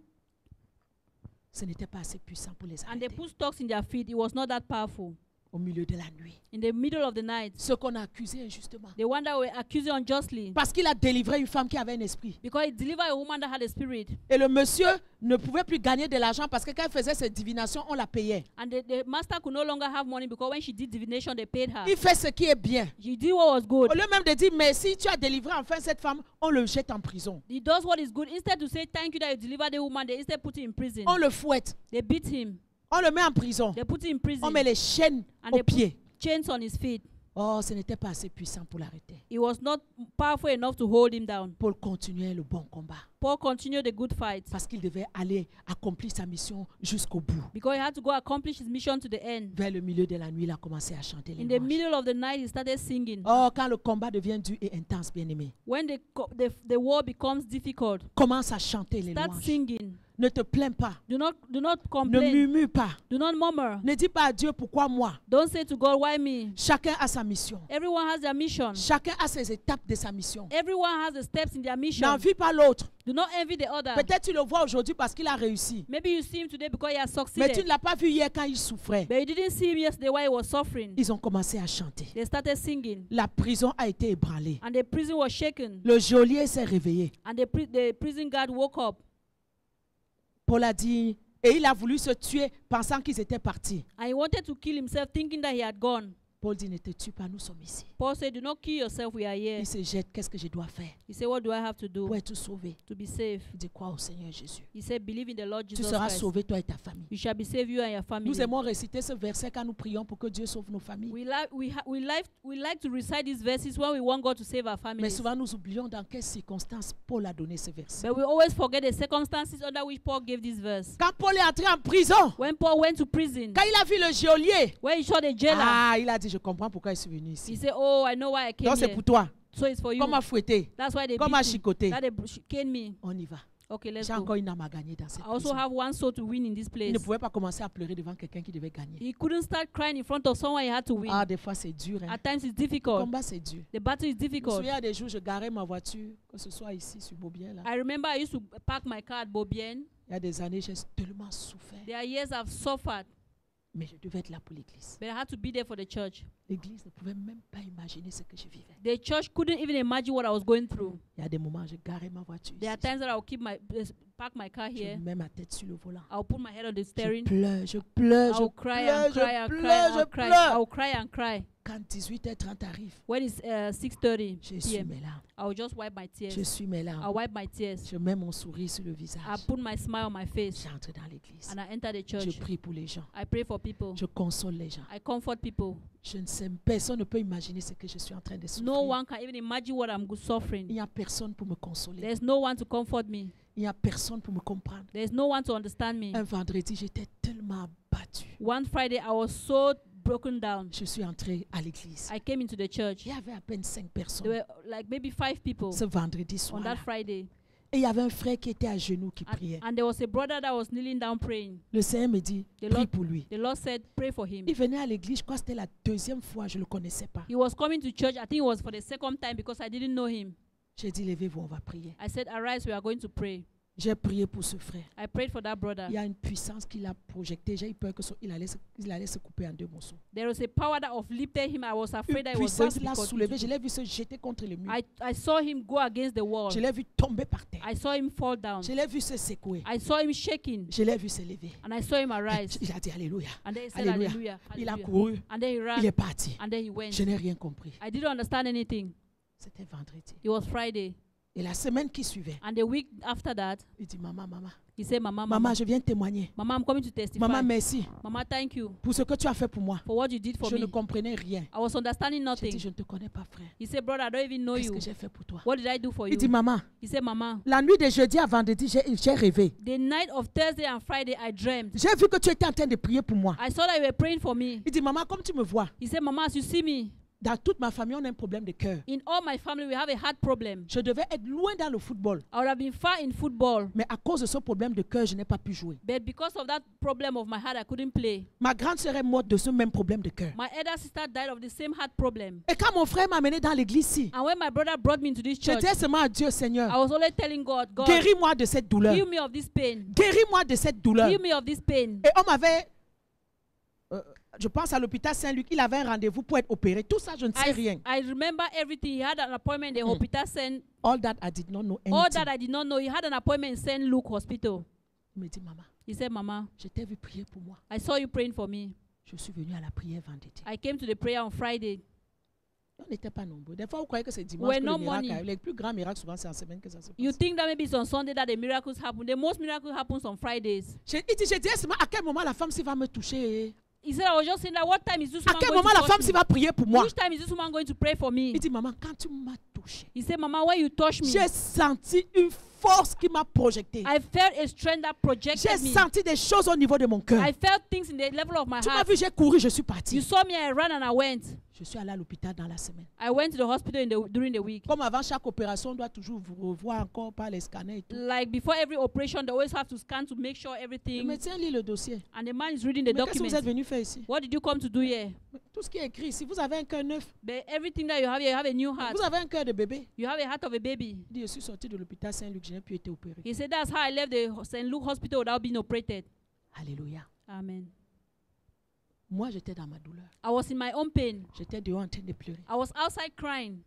Ce n'était pas assez puissant pour les and they arrêter. put stocks in their feet. It was not that powerful. Au milieu de la nuit. In the middle of the night, Ceux qu'on a accusés injustement. the one that were accused unjustly, Parce qu'il a délivré une femme qui avait un esprit. because he delivered a woman that had a spirit. Et le monsieur ne pouvait plus gagner de l'argent parce que quand elle faisait ses divinations, on la payait. And the master could no longer have money because when she did divination, they paid her. Il fait ce qui est bien. She did what was good. Au lieu même de dire merci, tu as délivré enfin cette femme, on le jette en prison. He does what is good. Instead to say thank you that you delivered the woman, they instead put him in prison. On le fouette. They beat him. On le met en prison. They put him in prison. On met les chaînes And aux they put pieds. chains on his feet. Oh, ce n'était pas assez puissant pour l'arrêter. It was not powerful enough to hold him down. Paul continuait le bon combat Paul continued the good fight parce qu'il devait aller accomplir sa mission jusqu'au bout. because he had to go accomplish his mission to the end. Vers le milieu de la nuit, il a commencé à chanter les In the louanges. middle of the night, he started singing. Oh, quand le combat devient dur et intense, bien-aimé, When the war becomes difficult, commence à chanter les start louanges. singing. Ne te plains pas. Do not Ne complain. murmure pas. Do not murmur. Ne dis pas à Dieu pourquoi moi. Don't say to God, why me? Chacun a sa mission. Everyone has their mission. Chacun a ses étapes de sa mission. Everyone has the steps in their mission. N'envie pas l'autre. Do not envy the other. Peut-être tu le vois aujourd'hui parce qu'il a réussi. Maybe you see him today because he has Mais tu succeeded. ne l'as pas vu hier quand il souffrait. But you didn't see him yesterday while he was suffering. Ils ont commencé à chanter. They started singing. La prison a été ébranlée. And the prison was shaken. Le geôlier s'est réveillé. And the prison guard woke up. Paul a dit, et il a voulu se tuer pensant qu'ils étaient partis. And he wanted to kill himself thinking that he had gone. Paul dit, ne te tue pas, nous sommes ici. Paul said, do not kill yourself, we are here. Il se jette, qu'est-ce que je dois faire He said, what do I have to pour do être sauvé? to be saved? Il dit quoi au Seigneur Jésus? He said, believe in the Lord Tu Jesus seras Christ. sauvé, toi et ta famille. You shall be saved, you and your family. Nous aimons réciter ce verset quand nous prions pour que Dieu sauve nos familles. We like to recite these verses when we want God to save our Mais families. souvent nous oublions dans quelles circonstances Paul a donné ce verset. But we always forget the circumstances under which Paul gave this verse. Quand Paul est entré en prison, When Paul went to prison, quand il a vu le geôlier, when he saw the jailer, il a dit, je comprends pourquoi je suis venu he ici. said, oh, I know why I came Donc c'est here. pour toi. So it's for you. Comme à fouetter, That's why they comme à beat me. chicoter. That they cane me. On y va. Okay, let's J'ai go. encore une âme à gagner dans cette I also prison. have one soul to win in this Il place. ne pouvait pas commencer à pleurer devant quelqu'un qui devait gagner. He couldn't start crying in front of someone he had to win. Des fois c'est dur. Hein. At times it's Le difficult. combat c'est dur. The battle is Je me difficult. souviens des jours, je garais ma voiture, que ce soit ici sur Beaubien là. I remember I used to park my car at Bobienne. Il y a des années, j'ai tellement souffert. There are years I've suffered, Mais je devais être là pour l'église. but I had to be there for the church. L'église ne pouvait même pas imaginer ce que je vivais. The church couldn't even imagine what I was going through. Il y a des moments, je garais ma voiture There are ici. times that I'll park my car Je here. mets ma tête sur le volant. I'll put my head on the Je steering. pleure, je pleure, je I'll cry pleure, and cry je and cry pleure, je and cry. pleure. I'll cry and cry. Quand 18h30 arrive, When it's 6:30 je suis p.m., mes larmes. I'll just wipe my Je tears. suis mes larmes. I'll wipe my tears. Je mets mon sourire sur le I visage. put my smile on my face J'entre dans l'église. and I enter the Je church. prie pour les gens. I pray for people. Je console les gens. I comfort people. Je ne sais, personne ne peut imaginer ce que je suis en train de souffrir. No one can even imagine what I'm Il suffering. n'y a personne pour me consoler. There's no one to comfort me. Il n'y a personne pour me comprendre. There's no one to understand me. Un vendredi, j'étais tellement abattue. One Friday, I was so broken down. Je suis entrée à l'église. I came into the church. Il y avait à peine 5 personnes There were like maybe 5 people ce vendredi on soir. that Friday. Et il y avait un frère qui était à genoux qui And, priait. and there was a brother that was kneeling down praying. Le Seigneur me dit, The prie Lord- pour lui. The Lord said, pray for him. Il venait à l'église, je crois que c'était la deuxième fois, je ne le connaissais pas. He was coming to church. I think it was for the second time because I didn't know him. J'ai dit, levez-vous, on va prier. I said, arise, we are going to pray. J'ai prié pour ce frère. I prayed for that brother. Il y a une puissance qu'il a projetée. J'ai eu peur qu'il allait se couper en deux morceaux. There was a power that uplifted him. I was afraid that Une it was going puissance to be l'a cut soulevé. into Je l'ai vu se jeter contre le mur. I saw him go against the wall. Je l'ai vu tomber par terre. I saw him fall down. Je l'ai vu se secouer. I saw him shaking. Je l'ai vu se lever. And I saw him arise. Il a dit Alléluia. And then he said, Alléluia. hallelujah. Il a Hallelujah. couru. And then he Il ran. est parti. And then he went. Je n'ai rien compris. I didn't understand anything. C'était vendredi. It was Friday. Et la semaine qui suivait, And the week after that, il dit Maman, he said, Mama, Maman, je viens témoigner. Mama, I'm coming to testify. Maman, merci Mama, thank you pour ce que tu as fait pour moi. for what you did for Je ne me. comprenais rien. I was understanding J'ai nothing. dit, je ne te connais pas, frère. He said, brother, I don't even know Qu'est-ce you. que j'ai fait pour toi? What did I do for Il dit, you? Maman, He said, Mama, la nuit de jeudi à vendredi, j'ai rêvé. the night of Thursday and Friday, I dreamed. J'ai vu que tu étais en train de prier pour moi. I saw that you were praying for me. Il dit, Maman, comme tu me vois, He said, Mama, as you see me, dans toute ma famille, on a un problème de cœur. in all my family, we have a heart problem. Je devais être loin dans le football. I would have been far in football. Mais à cause de ce problème de cœur, je n'ai pas pu jouer. But because of that problem of my heart, I couldn't play. Ma grande sœur est morte de ce même problème de cœur. My elder sister died of the same heart problem. Et quand mon frère m'a amené dans l'église ici, And when my brother brought me into this je church, disais seulement à Dieu, I Seigneur, was always telling God, God, guéris-moi de cette douleur. heal me of this pain. Guéris-moi de cette douleur. Heal me of this pain. Et on m'avait, je pense à l'hôpital Saint-Luc, il avait un rendez-vous pour être opéré. Tout ça, je ne sais rien. I remember everything. He had an appointment in the Hospital Saint. All that I did not know All anything. that I did not know. He had an appointment in Saint Luke Hospital. Il me dit, Maman, He said, Mama, je t'ai vu prier pour moi. I saw you praying for me. Je suis venu à la prière vendredi. I came to the prayer on Friday. On n'était pas nombreux. Des fois, vous croyez que c'est dimanche We're que le no miracle money. arrive. Les plus grands miracles, souvent, c'est en semaine que ça se passe. You think that maybe it's on Sunday that the miracles happen. The most miracles happen on Fridays. Il dit, je disais seulement à quel moment la femme s'y va me toucher. He said, I was just saying that what time is this À woman quel going moment to la femme touch s'y me? va prier pour moi. Which time is this woman going to pray for me? Il dit, Maman, quand tu m'as touché, He said, Mama, when you touch me, j'ai senti une force qui m'a projeté. I felt a strength that J'ai projected me. senti des choses au niveau de mon cœur. I felt things in the level of my Tu m'as heart. vu, j'ai couru, je suis You parti. saw me, I ran and I went. Je suis allé à l'hôpital dans la semaine. I went to the hospital during the week. Comme avant chaque opération, on doit toujours vous revoir encore par les scanners et tout. Like before every operation, they always have to scan to make sure Le everything. médecin lit le dossier. And the man is reading the Mais qu'est-ce que vous êtes document. venu faire ici? What did you come to do here? Tout ce qui est écrit, si vous avez un cœur neuf, But everything that you have a new heart. vous avez un cœur de bébé. You have a heart of a baby. Il dit, je suis sorti de l'hôpital Saint-Luc, je n'ai plus été opéré. He said that's how I left the St. Luke Hospital without being operated. Alléluia. Amen. Moi, j'étais dans ma douleur. I was in my own pain. J'étais dehors en train de pleurer. I was outside crying.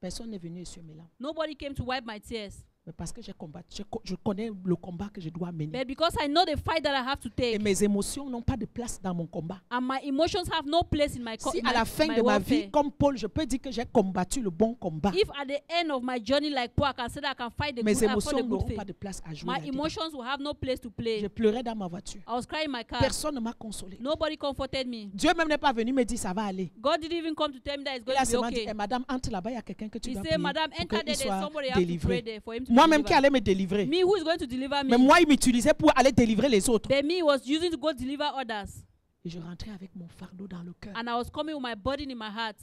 Personne n'est venu essuyer mes larmes. Nobody came to wipe my tears. Mais parce que j'ai combattu, je connais le combat que je dois mener. But because I know the fight that I have to Et take, mes émotions n'ont pas de place dans mon combat. and my emotions have no place in my Si à la fin de ma vie, comme Paul, je peux dire que j'ai combattu le bon combat, if at the end of my journey, like Paul, I can say that I can fight the mes good, I fought émotions the good n'auront pas fight. de place à jouer. My là-dedans. emotions will have no place to play. Je pleurais dans ma voiture. I was crying in my car. Personne ne m'a consolé. Nobody comforted me. Dieu même n'est pas venu me dire ça va aller. God didn't even come to tell me that it's Il going a to be seulement dit, okay. eh, madame, entre là-bas, il y a quelqu'un que tu He dois said, prier Madam, pour enter qu'il there. There's soit somebody you have to pray délivré. there for him to Moi-même be qui delivered. allais me délivrer. Me who is going to deliver me? Mais moi, il m'utilisait pour aller délivrer les autres. But me was using to go deliver others. Et je rentrais avec mon fardeau dans le cœur. And I was coming with my burden in my heart.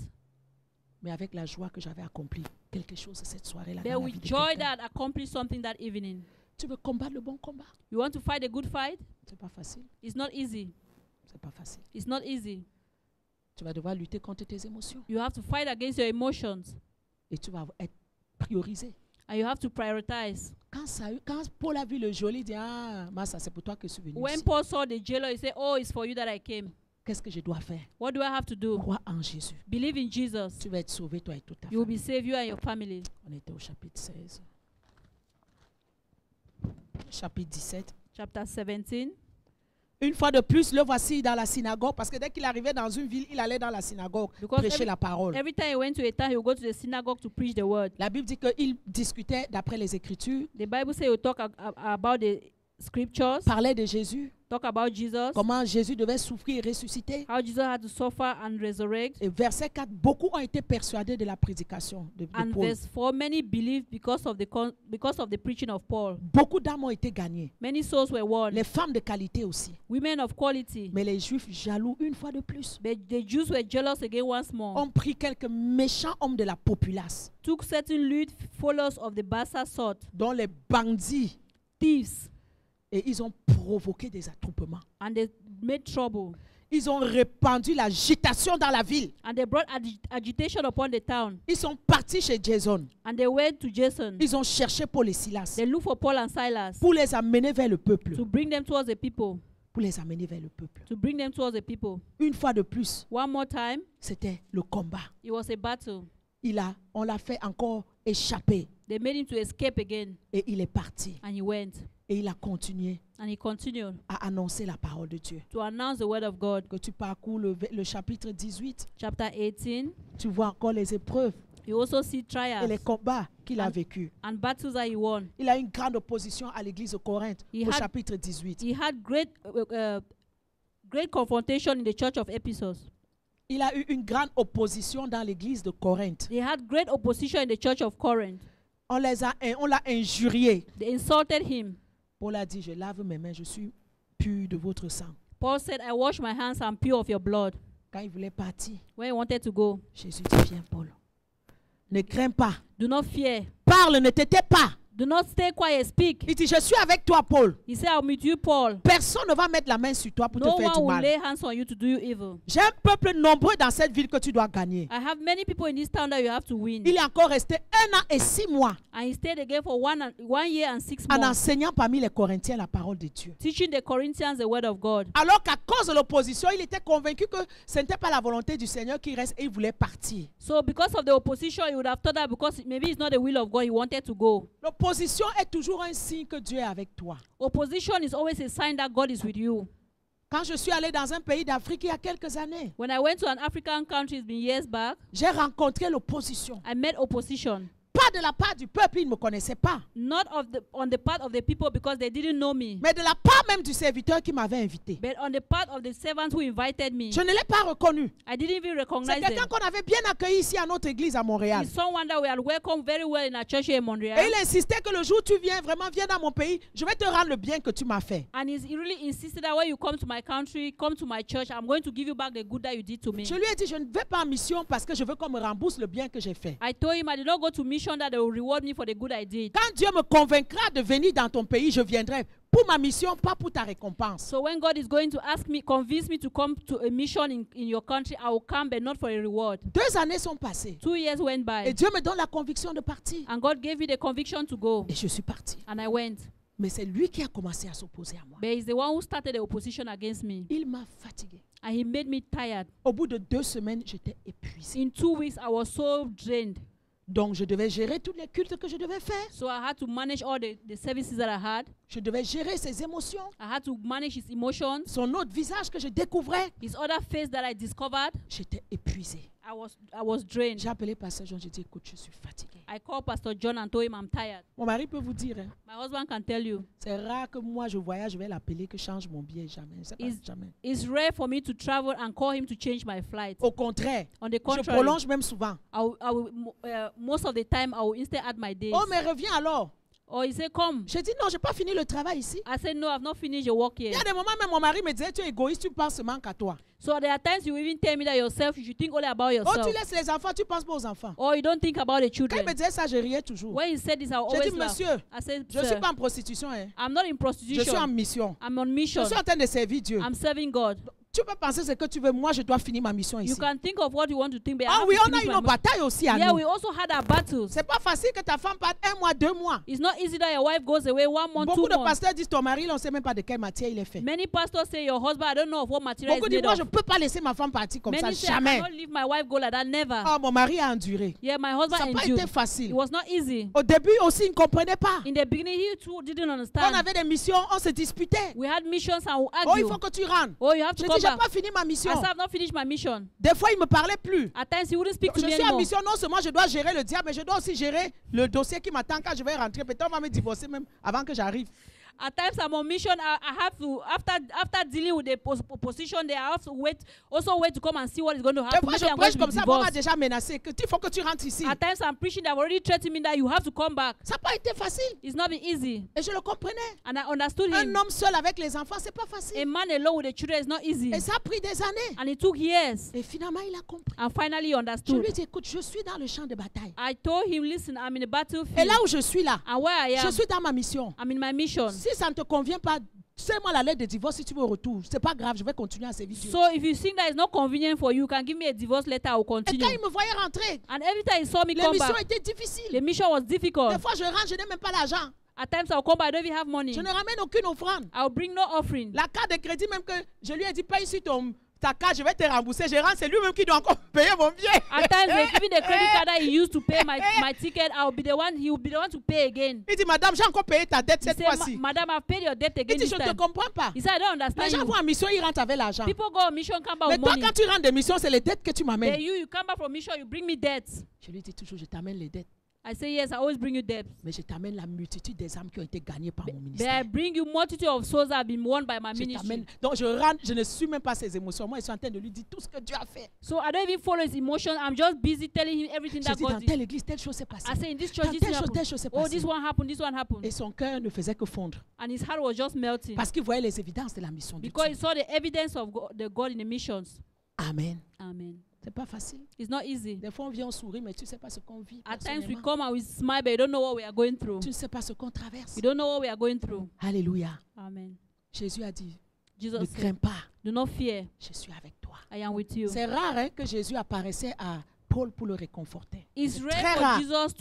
Mais avec la joie que j'avais accompli quelque chose cette soirée-là. But dans la with vie de joy quelqu'un. that accomplished something that evening. Tu veux combattre le bon combat? You want to fight a good fight? C'est pas facile. It's not easy. C'est pas facile. It's not easy. Tu vas devoir lutter contre tes émotions. You have to fight against your emotions. Et tu vas être priorisé. And you have to prioritize. Quand Paul a vu le geôlier, il dit, ah, Massa, c'est pour toi que je suis venu When ici. Paul saw the jailer, he said, oh, it's for you that I came. Qu'est-ce que je dois faire? What do I have to do? Crois en Jésus. Believe in Jesus. Tu vas être sauvé, toi et toute ta You will famille. be saved, you and your family. On était au chapitre 16. Chapitre 17. Chapter 17. Une fois de plus, le voici dans la synagogue, parce que dès qu'il arrivait dans une ville, il allait dans la synagogue Because prêcher la parole. Every time he went to a town, he would go to the synagogue to preach the word. La Bible dit qu'il discutait d'après les Écritures, The Bible says he would talk about the scriptures, parlait de Jésus, talk about Jesus, comment Jésus devait souffrir et ressusciter. how Jesus had to suffer and resurrect. Et verset 4, beaucoup ont été persuadés de la prédication de And Paul. verse 4, many believed because of the preaching of Paul. Beaucoup d'âmes ont été gagnées. Many souls were won. Les femmes de qualité aussi. Women of quality. Mais les Juifs jaloux, une fois de plus, But the Jews were jealous again once more. ont pris quelques méchants hommes de la populace, Took certain lewd followers of the Bassa sort, dont les bandits, thieves, et ils ont provoqué des attroupements. and they made trouble. Ils ont répandu l'agitation dans la ville. And they brought agitation upon the town. Ils sont partis chez Jason. And they went to Jason. Ils ont cherché Paul et Silas They looked for Paul and Silas pour les amener vers le peuple. to bring them towards the people. Pour les amener vers le peuple. To bring them towards the people. Une fois de plus, One more time, c'était le combat. it was a battle. On l'a fait encore échapper. They made him to escape again. Et il est parti. And he went. Et il a continué And he continued à annoncer la parole de Dieu. to announce the word of God. Que tu parcours le chapitre 18, Chapter 18, tu vois encore les épreuves you also see et trials les combats qu'il a vécus. and battles that he won. Il a une grande opposition à l'église de Corinthe He au had- chapitre 18. He had great confrontation in the church of Ephesus. Il a eu une grande opposition dans l'église de Corinthe. They had great opposition in the church of Corinth. On l'a injurié. They insulted him. Paul a dit, je lave mes mains, je suis pur de votre sang. Paul said, I wash my hands, I'm pure of your blood. Quand il voulait partir, When he wanted to go, Jésus dit, viens Paul. Ne crains pas. do not fear. Parle, ne t'étais pas. Do not stay quiet, speak. Il dit, je suis avec toi, Paul. He said, I'll meet you, Paul. Personne ne va mettre la main sur toi pour No te faire one du will mal. lay hands on you to do you evil. J'ai un peuple nombreux dans cette ville que tu dois gagner. I have many people in this town that you have to win. Il est encore resté 1 an et 6 mois And he stayed again for 1 year and 6 en months, enseignant parmi les Corinthiens la parole de Dieu. teaching the Corinthians the word of God. Alors qu'à cause de l'opposition, il était convaincu que ce n'était pas la volonté du Seigneur qui reste et il voulait partir. So because of the opposition, he would have thought that because maybe it's not the will of God, he wanted to go. L'opposition est toujours un signe que Dieu est avec toi. Opposition is always a sign that God is with you. Quand je suis allé dans un pays d'Afrique il y a quelques années, When I went to an African country, it's been years back, j'ai rencontré l'opposition. I met opposition. Pas de la part du peuple, ils ne me connaissaient pas. Not on the part of the people because they didn't know me, Mais de la part même du serviteur qui m'avait invité. but on the part of the servants who invited me. Je ne l'ai pas reconnu. I didn't even C'est recognize quelqu'un them. qu'on avait bien accueilli ici à notre église à Montréal. It's someone that we had welcomed very well in our church here in Et Montreal. il insistait que le jour où tu viens, vraiment viens dans mon pays, je vais te rendre le bien que tu m'as fait. And he really insisted that when you come to my country, come to my church, I'm going to give you back the good that you did to me. Je lui ai dit, je ne vais pas en mission parce que je veux qu'on me rembourse le bien que j'ai fait. I told him I did not go to mission that they will reward me for the good I did. Quand Dieu me convaincra de venir dans ton pays, je viendrai pour ma mission, pas pour ta récompense. So when God is going to convince me to come to a mission in your country, I will come, but not for a reward. 2 années sont passées 2 years went et by, Dieu me donne la conviction de partir. and God gave me the conviction to go, Et je suis parti. and I went. Mais c'est lui qui a commencé à s'opposer à moi. But he's the one who started the opposition against me, Il m'a fatigué. and he made me tired. Au bout de 2 semaines, j'étais épuisé. In 2 weeks, I was so drained. Donc, je devais gérer tous les cultes que je devais faire. So I had to manage all the services that I had. Je devais gérer ses émotions. I had to manage his emotions, Son autre visage que je découvrais. his other face that I discovered. J'étais épuisé. I was drained. J'ai appelé Pasteur Jean, j'ai dit, écoute, je suis fatigué. I called Pastor John and told him I'm tired. Mon mari peut vous dire, hein, My husband can tell you. c'est rare que moi je voyage, je vais l'appeler, que change mon billet, jamais. C'est pas jamais. It's rare for me to travel and call him to change my flight. Au contraire, On the je contrary, prolonge même souvent. most of the time I will instead add my days. Oh, mais reviens alors. Or he said, come. J'ai dit, non, je n'ai pas fini le travail ici. I said, no, I've not finished your work Il yet. y a des moments, même mon mari me disait, tu es égoïste, tu penses seulement qu'à toi. So there are times you even tell me that yourself, you should think only about Oh, yourself. tu laisses les enfants, tu penses pas aux enfants. Or you don't think about the Quand il children. me disait ça, je riais toujours. When he said this, I will J'ai always dit, laugh. monsieur, I said, je ne suis sir, pas en prostitution. Hein. I'm not in Je suis en prostitution. mission. I'm on Je mission. suis en train de servir Dieu. I'm serving God. Tu peux penser ce que tu veux. Moi, je dois finir ma mission You ici. can think of what you want to think, but I Ah have oui, to on a finish eu my nos mission. batailles aussi à Yeah, nous. we also had our battles. C'est pas facile que ta femme parte 1 mois, 2 mois. It's not easy that your wife goes away 1 month, 2 Beaucoup de months. pasteurs disent ton mari, on ne sait même pas de quelle matière il est fait. Many pastors say your husband, I don't know of what material Beaucoup is disent made moi, of. je ne peux pas laisser ma femme partir comme ça. Many say I Jamais. cannot leave my wife go like that. Never. Oh, mon mari a enduré. Yeah, my Ça husband n'a pas endured. été It facile. was not easy. Au début aussi, il ne comprenait pas. In the beginning, he too didn't On understand. avait des missions, on se disputait. We had missions and we Oh, il argued. faut que tu rentres. Oh, you have Je to dis, come je n'ai back. pas fini ma I mission. said, I've not finished my mission. Des fois, il ne me parlait plus. At times, he wouldn't speak to Je me suis en anymore. mission, non seulement je dois gérer le diable, mais je dois aussi gérer le dossier qui m'attend quand je vais rentrer. Peut-être on va me divorcer même avant que j'arrive. At times, I'm on mission. I have to, after dealing with the opposition, there, I have to wait to come and see what is going to Des happen. fois, Maybe je I'm going prêche to comme be ça, on m'a divorced. déjà menacé que il faut que tu rentres ici. At times, I'm preaching. They've already threatened me that you have to come back. Ça n'a pas été facile. It's not been easy. Et je le comprenais. And I understood Un him. homme seul avec les enfants, c'est pas A facile. man alone with the children is not easy. Et ça a pris des années. And it took years. Et finalement, il a compris. And finally, he Je understood. lui ai dit, écoute, je suis dans le champ de bataille. I told him, listen, I'm in the Et battlefield. là où je suis là, And where I je am, suis dans ma mission. I'm in my mission. Si ça ne te convient pas, sers-moi la lettre de divorce si tu veux au retour. C'est pas grave, je vais continuer à servir Dieu. So if you think that it's not convenient for you, you can give me a divorce letter, I will Et continue. quand il me voyait rentrer, And every time he saw me les come missions back, étaient difficiles. the mission was difficult. Des fois, je rentre, je n'ai même pas l'argent. At times I'll come back, I don't even have money. Je ne ramène aucune offrande. I'll bring no offering. La carte de crédit, même que je lui ai dit, paye ici ta carte, je vais te rembourser. Je rentre, c'est lui-même qui doit encore payer mon billet. At times, even the credit card that he used to pay my ticket, he will be the one to pay again. Il dit, madame, j'ai encore payé ta dette He cette said, fois-ci. Madam, I've paid your debt Il again dit, this je ne te time. comprends pas. He said, I don't Les understand gens you. vont en mission, ils rentrent avec l'argent. People go on mission, come back Mais with toi, money. quand tu rentres de mission, c'est les dettes que tu Then m'amènes. you come back from mission, you bring me debts. Je lui dis toujours, je t'amène les dettes. I say, yes, I always bring you debts. Mais je t'amène la multitude des âmes qui ont été gagnées par mon But I ministère. bring you multitude of souls that have been won by my Je ministry. t'amène. Donc je rentre, je ne suis même pas ses émotions. Moi, je suis en train de lui dire tout ce que Dieu a fait. So I don't even follow his emotion. I'm just busy telling him everything Je that dis, dans God did. telle église, telle chose s'est passée. I say, in this church, Dans this telle thing chose, telle happened. chose s'est Oh, passée. this one happened, this one happened. Et son cœur ne faisait que fondre. And his heart was just melting. Parce qu'il voyait les évidences de la mission de Because he Dieu. saw the evidence of the God in the missions. Amen. Amen. C'est pas facile. It's not easy. Des fois, on vient, on sourit, mais tu ne sais pas ce qu'on vit. At times we personnellement. come and we smile, but you don't know what we are going through. Tu ne sais pas ce qu'on traverse. You don't know what we are going through. Alléluia. Amen. Jésus a dit, Jesus ne said, crains pas, do not fear. je suis avec toi. I am with you. C'est rare hein, que Jésus apparaissait à Paul pour le réconforter. It's C'est rare très for rare. Jesus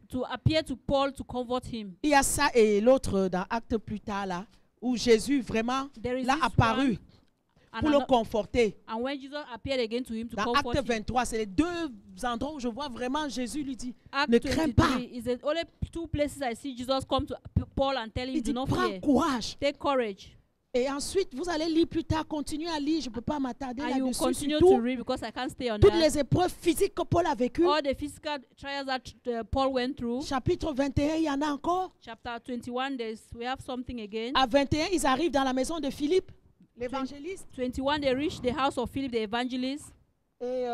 to appear to Paul to comfort him. Il y a ça et l'autre dans Actes plus tard là, où Jésus vraiment There is l'a this apparu one, pour le and conforter. when Jesus appeared again to him to Dans comfort Acte him. 23, c'est les deux endroits où je vois vraiment Jésus lui dit, Acts ne crains pas. 23 is the only 2 places I see Jesus come to Paul and tell him, Il do dit, not prends fear. courage. Take courage. Et ensuite, vous allez lire plus tard, continuez à lire, je ne peux pas m'attarder And you là-dessus. continue Surtout, to read because I can't stay on toutes that. les épreuves physiques que Paul a vécues. All the physical trials that Paul went through. Chapitre 21, il y en a encore. Chapter 21, we have something again. À 21, ils arrivent dans la maison de Philippe, l'évangéliste. 21, they reached the house of Philip the evangelist. Et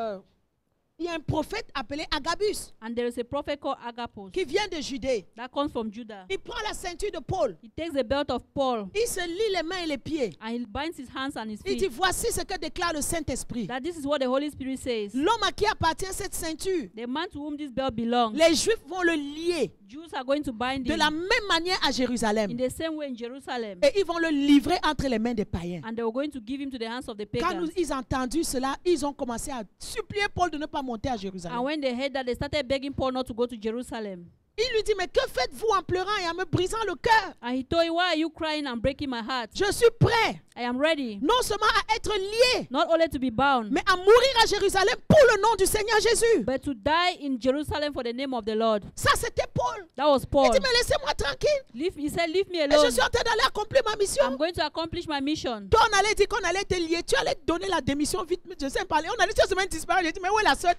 il y a un prophète appelé Agabus And there is a prophet called Agabus qui vient de Judée. that comes from Judah. Il prend la ceinture de Paul. He takes the belt of Paul Il se lie les mains et les pieds. and he binds his hands and his Il dit, feet. voici ce que déclare le Saint-Esprit. That this is what the Holy Spirit says. L'homme à qui appartient cette ceinture, The man to whom this belt belongs, les Juifs vont le lier Jews are going to bind de him la même manière à in Jérusalem. the same way in Jerusalem. Et ils vont le livrer entre les mains des païens. And they were going to give him to the hands of the Quand pagans. ils ont entendu cela, ils ont commencé à supplier Paul de ne pas monter à And Jérusalem. when they heard that, they started begging Paul not to go to Jerusalem. Il lui dit, mais que faites-vous en pleurant et en me brisant le cœur? And he told him, why are you crying and breaking my heart? Je suis prêt, I am ready, non seulement à être lié, not only to be bound, mais à mourir à Jérusalem pour le nom du Seigneur Jésus. but to die in Jerusalem for the name of the Lord. Ça, c'était Paul. That was Il Paul. dit, mais laissez-moi tranquille. He said, leave me Et je alone. suis en train d'aller accomplir ma mission. I'm going to accomplish my mission. Toi, on allait dire qu'on allait te lier. Tu allais te donner la démission vite. Je sais parler. On allait dire, semaine disparaît. J'ai dit, mais où est la soeur?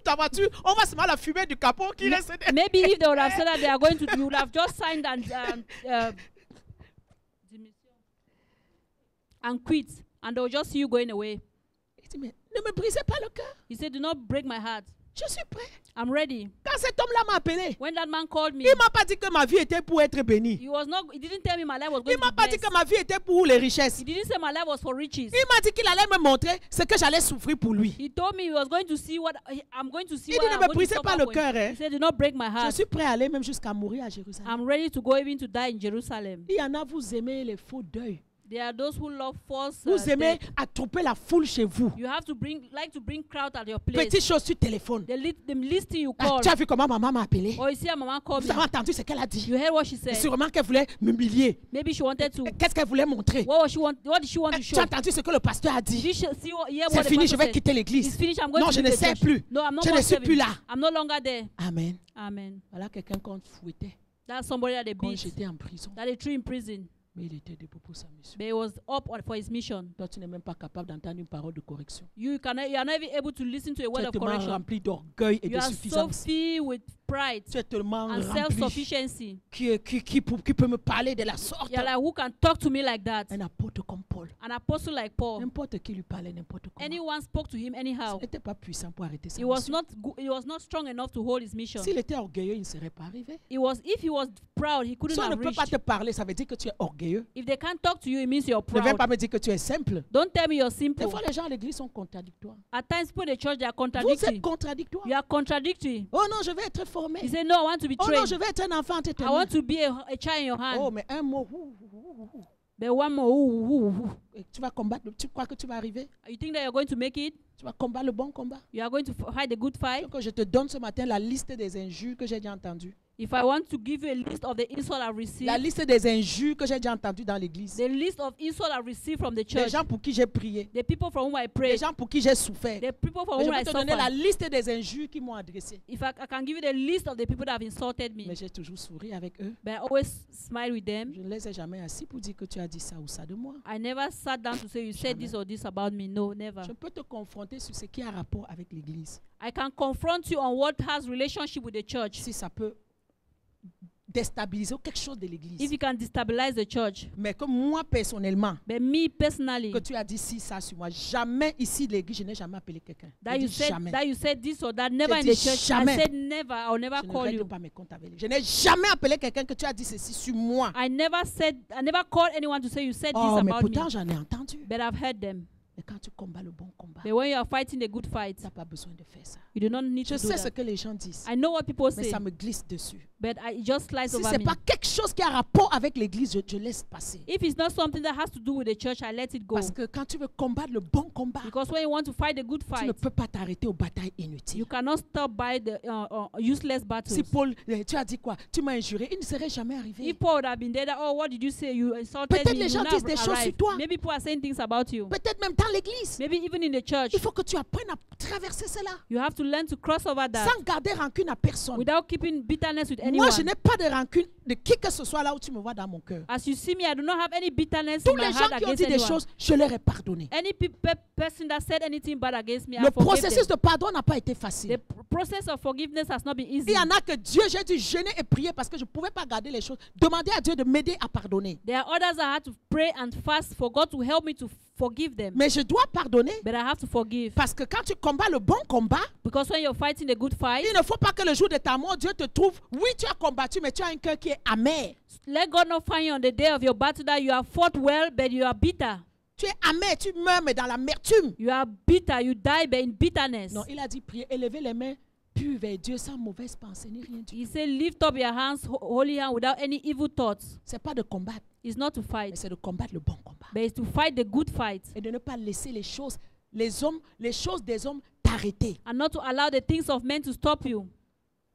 Ta voiture. On va se mettre la fumée du capot qui reste. Maybe if they would have said that they are going to, you would have just signed and quit, and they will just see you going away. Il dit, mais ne me brisez pas le cœur. He said, do not break my heart. Je suis prêt. I'm ready. Quand cet homme-là m'a appelé, When that man called me, il m'a pas dit que ma vie était pour être bénie. he didn't tell me my life was going Il to m'a be pas dit blessed. que ma vie était pour les richesses. He didn't say my life was for riches. Il m'a dit qu'il allait me montrer ce que j'allais souffrir pour lui. He told me he was going to see what I'm going to see. Il dit, What ne I'm me going to brisez suffer pas le for him. cœur. Hein. He said, do not break my Je heart. suis prêt à aller même jusqu'à mourir à Jérusalem. I'm ready to go even to die in Jerusalem. Il y en a, vous aimez les faux deuils. There are those who love false. Vous aimez death. attroper la foule chez vous. You have to like to bring crowd at your place. Petite chose sur téléphone. The listing you Ah, call. tu as vu comment ma maman m'a appelé? Or you see a mama call Vous me. avez entendu ce qu'elle a dit? You heard what she said. Sûrement qu'elle voulait m'humilier. Maybe she wanted to. Qu'est-ce qu'elle voulait montrer? What did she want to Tu show? as entendu ce que le pasteur a Did dit? you see hear C'est what the fini, je pastor vais said? quitter It's l'église. finished. I'm going Non, to je leave ne the sais church. plus. No, I'm not Je more ne suis plus serving. là. I'm no longer there. Amen. Amen. Voilà quelqu'un qu'on fouettait That's somebody that they quand beat, j'étais en prison. that they threw in prison. Mais il était debout pour sa mission. But he was up for his mission. Toi, tu n'es même pas capable d'entendre une parole de correction. You are not even able to listen to a Tu word es of tellement correction. rempli d'orgueil et You de are so suffisance. filled with pride Tu es tellement and rempli self-sufficiency. qui peut me parler de la sorte. You're like, who can talk to me like that? Un apôtre comme Paul. An apostle like Paul. N'importe qui lui parlait, n'importe comment. Anyone spoke to him Il anyhow. n'était pas puissant pour arrêter sa He was mission. he was not strong enough to hold his mission. S'il était orgueilleux, il ne serait pas arrivé. If he was proud, he couldn't Si on ne have peut pas reached. te parler, ça veut dire que tu es orgueilleux. If they can't talk to you, it means you're Ne viens proud. pas me dire que tu es simple. Don't tell me you're Des simple. fois, les gens à l'église sont contradictoires. At times, people in the church, they are Vous contradictory. êtes contradictoires. You are contradictory. Oh non, je vais être formé. He said, no, I want to be Oh non, trained. je vais être un enfant entre tes I mains. want to be a child in your hand. Oh, mais un mot. But one more, Et tu vas combattre. Tu crois que tu vas arriver? you think that you're going to make it? Tu vas combattre le bon combat. You are going to fight the good fight? Donc, je te donne ce matin la liste des injures que j'ai déjà entendues. If I want to give you a list of the insults I've received, La liste des injures que j'ai déjà entendues dans l'église. the list of insults I've received from the Les church, gens pour qui j'ai prié. the people from whom I Les prayed, gens pour qui j'ai souffert. the people from Mais je whom I peux te donner la suffered. liste des injures qui m'ont adressé. If I can give you the list of the people that have insulted Mais me, j'ai toujours souri avec eux. but I always smile with them. Je ne les ai jamais assis pour dire que tu as dit ça ou ça de moi. I never sat down to say you said this or this about me. No, never. Je peux te confronter sur ce qui a rapport avec l'église. I can confront you on what has relationship with the church. Si ça peut déstabiliser quelque chose de l'église. If you can destabilize the church. Mais que moi personnellement, But me personally, que tu as dit si ça sur moi, jamais ici de l'église, je n'ai jamais appelé quelqu'un. that Je you dis said jamais. that you said this or that, never in dit the church. jamais. I said never. I'll never Je ne call règle you. pas mes comptes avec lui. Je n'ai jamais appelé quelqu'un que tu as dit ceci sur moi. I never called anyone to say you said Oh, this mais about me. pourtant j'en ai entendu. But I've heard them. Mais quand tu combats le bon combat, But when you are fighting the good fight, tu n'as pas besoin de faire ça. you do not need Je to do sais ce that. que les gens disent, I know what people mais say, ça me glisse dessus. but it just slides Si over ce n'est me. pas quelque chose qui a rapport avec l'église, je laisse passer. If it's not something that has to do with the church, I let it go. Parce que quand tu veux combattre le bon combat, Because when you want to fight the good tu ne fight, peux pas t'arrêter aux batailles inutiles. you cannot stop by the useless battles. Si Paul, tu as dit quoi? Tu m'as injuré, il ne serait jamais arrivé. If Paul would have been there, that, oh, what did you say? You insulted Peut-être me. les You gens would disent not des have choses sur arrived. toi. Maybe people are saying things about you. Peut-être même ta dans l'église. maybe even in the church. Il faut que tu apprennes à traverser cela You have to learn to cross over that sans garder rancune à personne. without keeping bitterness with Moi, anyone. je n'ai pas de rancune de qui que ce soit là où tu me vois dans mon cœur. As you see me, I do not have any bitterness Tous in my les gens heart qui ont against dit des anyone. choses, je leur ai pardonné. Any person that said anything bad against me, I Le forgive processus them. de pardon n'a pas été The facile. process of forgiveness has not been easy. Il y en a que Dieu, j'ai dû jeûner et prier parce que je ne pouvais pas garder les choses. Demander à Dieu de m'aider à pardonner. There are others I had to pray and fast for God to help me to forgive them. Mais je dois pardonner But I have to forgive. parce que quand tu combats le bon combat, Because when you're fighting a good fight, il ne faut pas que le jour de ta mort, Dieu te trouve. Oui, tu as combattu, mais tu as un cœur qui est amer. let God not find you on the day of your battle that you have fought well, but you are bitter. Tu es amer, tu meurs, mais dans l'amertume. You are bitter, you die but in bitterness. Non, il a dit prier, élevez les mains pures vers Dieu sans mauvaise pensée ni rien du tout. He said, lift up your hands, holy hand, without any evil thoughts. Ce n'est pas de combattre, It's not to mais fight, c'est de combattre le bon combat. but it's to fight the good fight. Et de ne pas laisser les choses des hommes t'arrêter. And not to allow the things of men to stop you.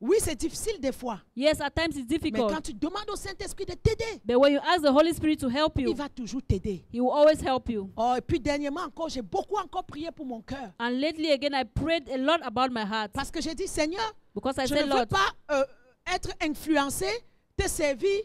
Oui, c'est difficile des fois. Yes, at times it's Mais difficult. quand tu demandes au Saint-Esprit de t'aider, But when you ask the Holy Spirit to help il you, va toujours t'aider. He will always help you. Oh, et puis dernièrement encore, j'ai beaucoup encore prié pour mon cœur. And lately again, I prayed a lot about my heart. Parce que j'ai dit, Seigneur, Because I je said, ne veux Lord, pas être influencé, te servir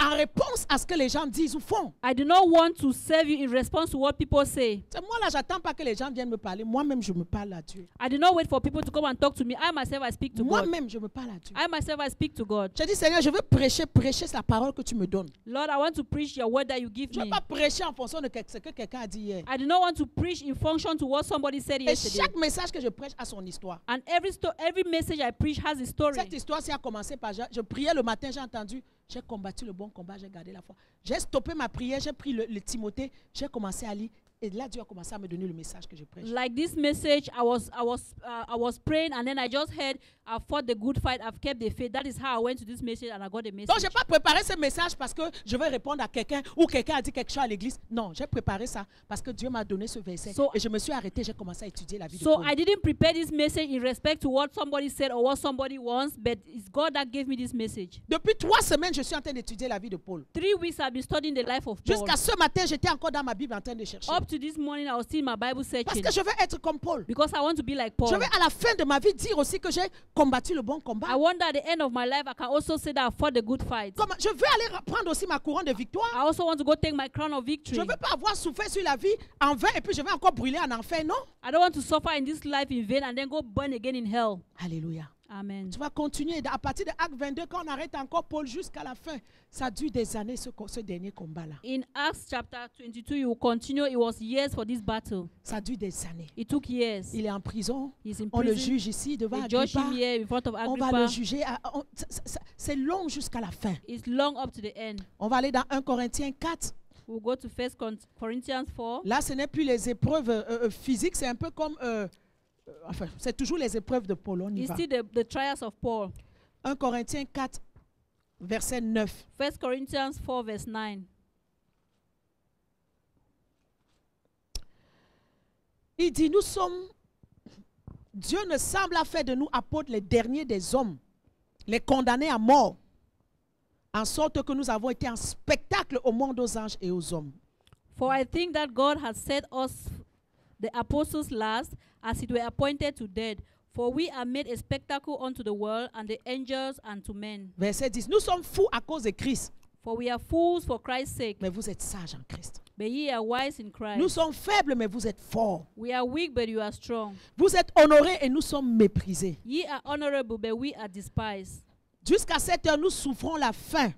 en réponse à ce que les gens disent ou font. I do not want to serve you in response to what people say. C'est moi là, j'attends pas que les gens viennent me parler. Moi-même, je me parle à Dieu. I do not wait for people to come and talk to me. I myself, I speak to God. Moi-même, je me parle à Dieu. I myself, I speak to God. J'ai dit, Seigneur, je veux prêcher la parole que tu me donnes. Lord, I want to preach your word that you give Je ne veux me. pas prêcher en fonction de ce que quelqu'un a dit hier. I do not want to preach in function to what somebody said Et yesterday. chaque message que je prêche a son histoire. And every message I preach has a story. Cette histoire-ci a commencé par, je priais le matin, j'ai entendu, j'ai combattu le bon combat, j'ai gardé la foi. J'ai stoppé ma prière, j'ai pris le Timothée, j'ai commencé à lire. Et là, Dieu a commencé à me donner le message que je prêche. Like this message, I was praying, and then I just heard, I've fought the good fight, I've kept the faith. That is how I went to this message, and I got the message. Donc, je n'ai pas préparé ce message parce que je vais répondre à quelqu'un ou quelqu'un a dit quelque chose à l'église. Non, j'ai préparé ça parce que Dieu m'a donné ce verset. So- Et je me suis arrêté, j'ai commencé à étudier la vie de So Paul. I didn't prepare this message in respect to what somebody said or what somebody wants, but it's God that gave me this message. Depuis 3 semaines, je suis en train d'étudier la vie de Paul. 3 weeks I've been studying the life of Paul. Jusqu'à ce matin, j'étais encore dans ma Bible en train de chercher. Up to this morning, I was still in my Bible Parce searching que je veux être comme Paul. because I want to be like Paul. Je vais à la fin de ma vie dire aussi que j'ai combattu le bon combat. I wonder at the end of my life, I can also say that I fought the good fight. Comme je veux aller prendre aussi ma couronne de victoire. I also want to go take my crown of victory. Je ne veux pas avoir souffert sur la vie en vain et puis je vais encore brûler en enfer, non? I don't want to suffer in this life in vain and then go burn again in hell. Alléluia. Amen. Tu vas continuer à partir de Acte 22 quand on arrête encore Paul jusqu'à la fin. Ça dure des années ce dernier combat-là. In Acts chapter 22, you will continue. It was years for this battle. Ça dure des années. It took years. Il est en prison. He's in On le prison. juge ici devant They judge him Agrippa. here in front of On va le Agrippa. juger. C'est long jusqu'à la fin. It's long up to the end. On va aller dans 1 Corinthiens 4. We'll go to 1 Corinthians 4. Là, ce n'est plus les épreuves physiques. C'est un peu comme... enfin, c'est toujours les épreuves de Paul. On y It's va. still the trials of Paul. 1 Corinthiens 4, verset 9. 1 Corinthians 4 verse 9. Il dit, Dieu ne semble à faire de nous apôtres les derniers des hommes, les condamnés à mort, en sorte que nous avons été un spectacle au monde, aux anges et aux hommes. For I think that God has set us, the apostles, last, as it were appointed to death. For we are made a spectacle unto the world, and the angels unto men. Verset 10. Nous sommes fous à cause de Christ, For we are fools for Christ's sake, mais vous êtes sages en Christ. but ye are wise in Christ. Nous sommes faibles, mais vous êtes forts. We are weak, but you are strong. Vous êtes honorés et nous sommes méprisés. Ye are honorable, but we are despised. Jusqu'à cette heure, nous souffrons la faim,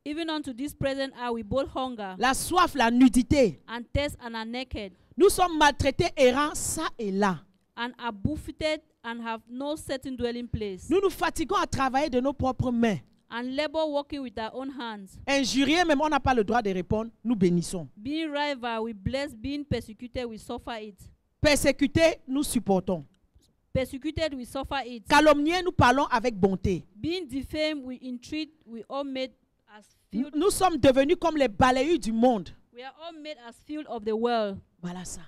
Even unto this present hour we both hunger, la soif, la nudité. and thirst, and are naked, Nous sommes maltraités, errants, ça et là. and are buffeted, and have no certain dwelling place, Nous nous fatiguons à travailler de nos propres mains. and labor working with our own hands. Injuriés, même on n'a pas le droit de répondre, nous bénissons. Being rival, we bless. Being persecuted, we suffer it. Persécutés, nous supportons. Persecuted, we suffer it. Calomniés, nous parlons avec bonté. Being defamed, we entreat. We all made as field. Nous sommes devenus comme les balayus du monde. We are all made as field of the world. Voilà ça.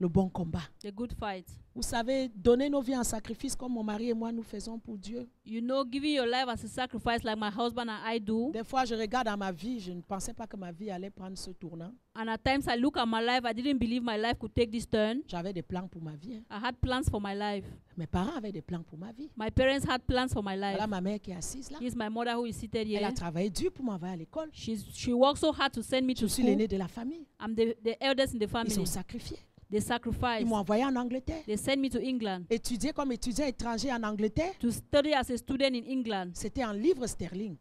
Le bon combat. the good fight. Vous savez, donner nos vies en sacrifice comme mon mari et moi nous faisons pour Dieu. You know, giving your life as a sacrifice like my husband and I do. Des fois, je regarde à ma vie, je ne pensais pas que ma vie allait prendre ce tournant. And at times I look at my life, I didn't believe my life could take this turn. J'avais des plans pour ma vie. I had plans for my life. Mes parents avaient des plans pour ma vie. My parents had plans for my life. Voilà ma mère qui est assise là. Here's my mother who is seated Elle a here. travaillé dur pour m'envoyer à l'école. She worked so hard to send me Je to suis school. l'aîné de la famille. I'm the eldest in the Ils family. sont sacrifiés. They sacrificed. Ils m'ont envoyé en Angleterre. They sent me to England Étudier comme étudiant étranger en Angleterre, to study as a student in England. c'était en livres sterling.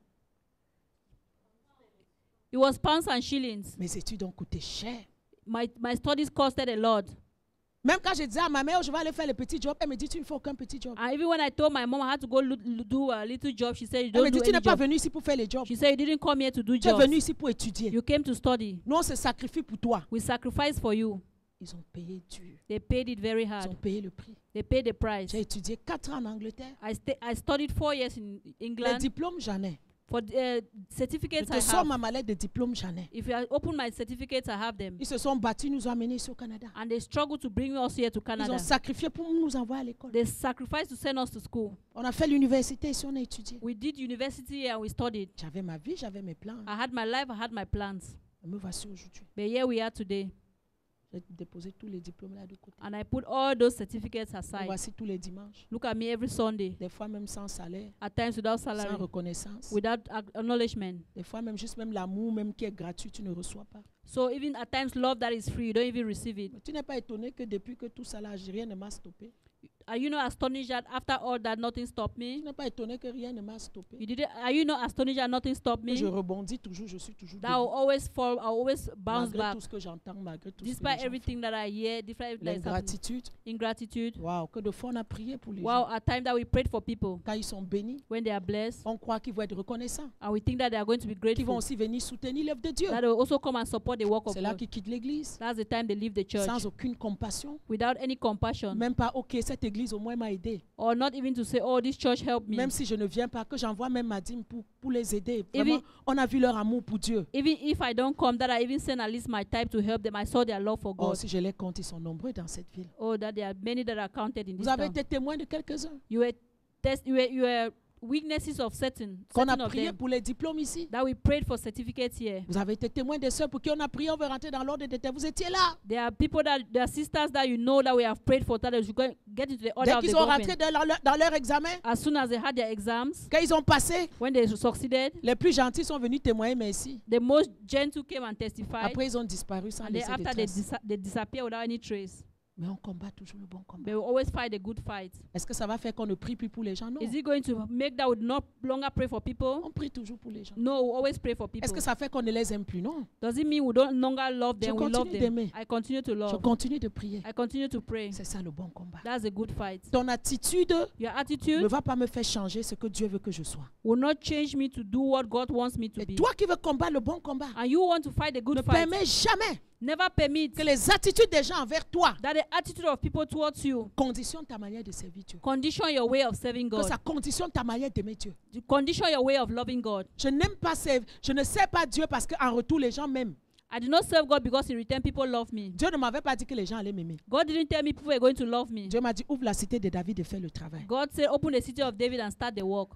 It was pounds and shillings. Mes études ont coûté cher. My studies costed a lot. Même quand je disais à ma mère, oh, je vais aller faire le petit job, elle me dit, tu ne fais aucun petit job. And even when I told my mom I had to go do a little job, she said, you Elle me don't dit, do tu n'es any pas job. venu ici pour faire les jobs. She said, you didn't come here to do Tu es jobs. venu ici pour étudier. You came to study. Nous, on se sacrifie pour toi. We sacrificed for you. Ils ont payé dur. They paid it very Ils hard. ont payé le prix. They paid the price. J'ai étudié 4 ans en Angleterre. I studied 4 years in Les England. diplômes, j'en ai. For certificates Je I te sors have. ma mallette de diplômes, j'en ai. If I open my certificates, I have them. Ils se sont battus, nous ont amenés ici au Canada. And they struggled to bring us here to Ils Canada. ont sacrifié pour nous envoyer à l'école. They sacrificed to send us to school. On a fait l'université ici, on a étudié. We did university and we studied. J'avais ma vie, j'avais mes plans. I had my life, I had my plans. Me voici aujourd'hui. But here we are today. J'ai déposé tous les diplômes là de côté. And I put all those certificates Me aside. voici tous les dimanches. Look at me every Sunday. Des fois même sans salaire, At times without sans salary, reconnaissance. without acknowledgement. Des fois même juste même l'amour même qui est gratuit, tu ne reçois pas. So even at times love that is free, you don't even receive it. Mais tu n'es pas étonné que depuis que tout ça là, rien ne m'a stoppé. Are you not astonished that after all that nothing stopped Tu me? n'es pas étonné que rien ne m'a stoppé. Are you not astonished that nothing stopped Que je me? rebondis toujours, je suis toujours That I'll debout. always fall, I'll always bounce Malgré back. tout ce que j'entends, malgré tout ce que Despite les gens everything that I hear, despite font. everything that is happening. L'ingratitude. Ingratitude. Waouh, que de fois on a prié pour les Wow, gens. at times that we prayed for people Quand ils sont bénis, when they are blessed, on croit qu'ils vont être reconnaissants. and we think that they are going to be Qu'ils vont grateful. aussi venir soutenir l'œuvre de Dieu. That they will also come and support the work of C'est là God. qu'ils quittent l'église. That's the time they leave the church Sans aucune compassion. without any compassion, Même pas, ok, cette église au moins m'a aidé. or not even to say, "Oh, this church helped me." Même si je ne viens pas, que j'envoie même ma dîme pour les aider. Even- Vraiment, on a vu leur amour pour Dieu. Even if I don't come, that I even send at least my type to help them. I saw their love for Oh, God. si je les compte, ils sont nombreux dans cette ville. Oh, that there are many that are counted in this Vous avez town. été témoin de quelques-uns. You were witnesses of certain Qu'on a of prié them pour les diplômes ici. that we prayed for certificates here. Vous avez été témoin des sœurs pour qui on a prié, on veut rentrer dans l'ordre de terre. Vous étiez là. There are people there are sisters that you know that we have prayed for that they should get into the order Dès of the qu'ils ont rentré government. dans leur examen, As soon as they had their exams, quand ils ont passé, when they succeeded, les plus gentils sont venus témoigner, merci. the most gentle came and testified. Après, ils ont disparu sans And then laisser de after traces. they disappear without any trace. Mais on combat toujours le bon combat. They will always fight a good fight. Est-ce que ça va faire qu'on ne prie plus pour les gens? Non. Is it going to make that we no longer pray for people? On prie toujours pour les gens. No, we always pray for people. Est-ce que ça fait qu'on ne les aime plus? Non. Does it mean we don't longer love them? We love continue them. d'aimer. I continue to Je love. continue de prier. I continue to pray. C'est ça le bon combat. That's a good fight. Ton attitude Your ne attitude va pas me faire changer ce que Dieu veut que je sois. will not change me to do what God wants me to Et be. toi qui veux combattre le bon combat, And you want to fight the ne good fight. permets jamais Never permit que les attitudes des gens envers toi that the attitude of people towards you conditionnent ta manière de servir Dieu. condition your way of serving Que God. ça conditionne ta manière d'aimer Dieu. Condition your way of loving God. Je n'aime pas servir, je ne sers pas Dieu parce qu'en retour les gens m'aiment. I did not serve God because in return people love me. Dieu ne m'avait pas dit que les gens allaient m'aimer. God didn't tell me people were going to love me. Dieu m'a dit ouvre la cité de David et fais le travail. God said, open the city of David and start the work.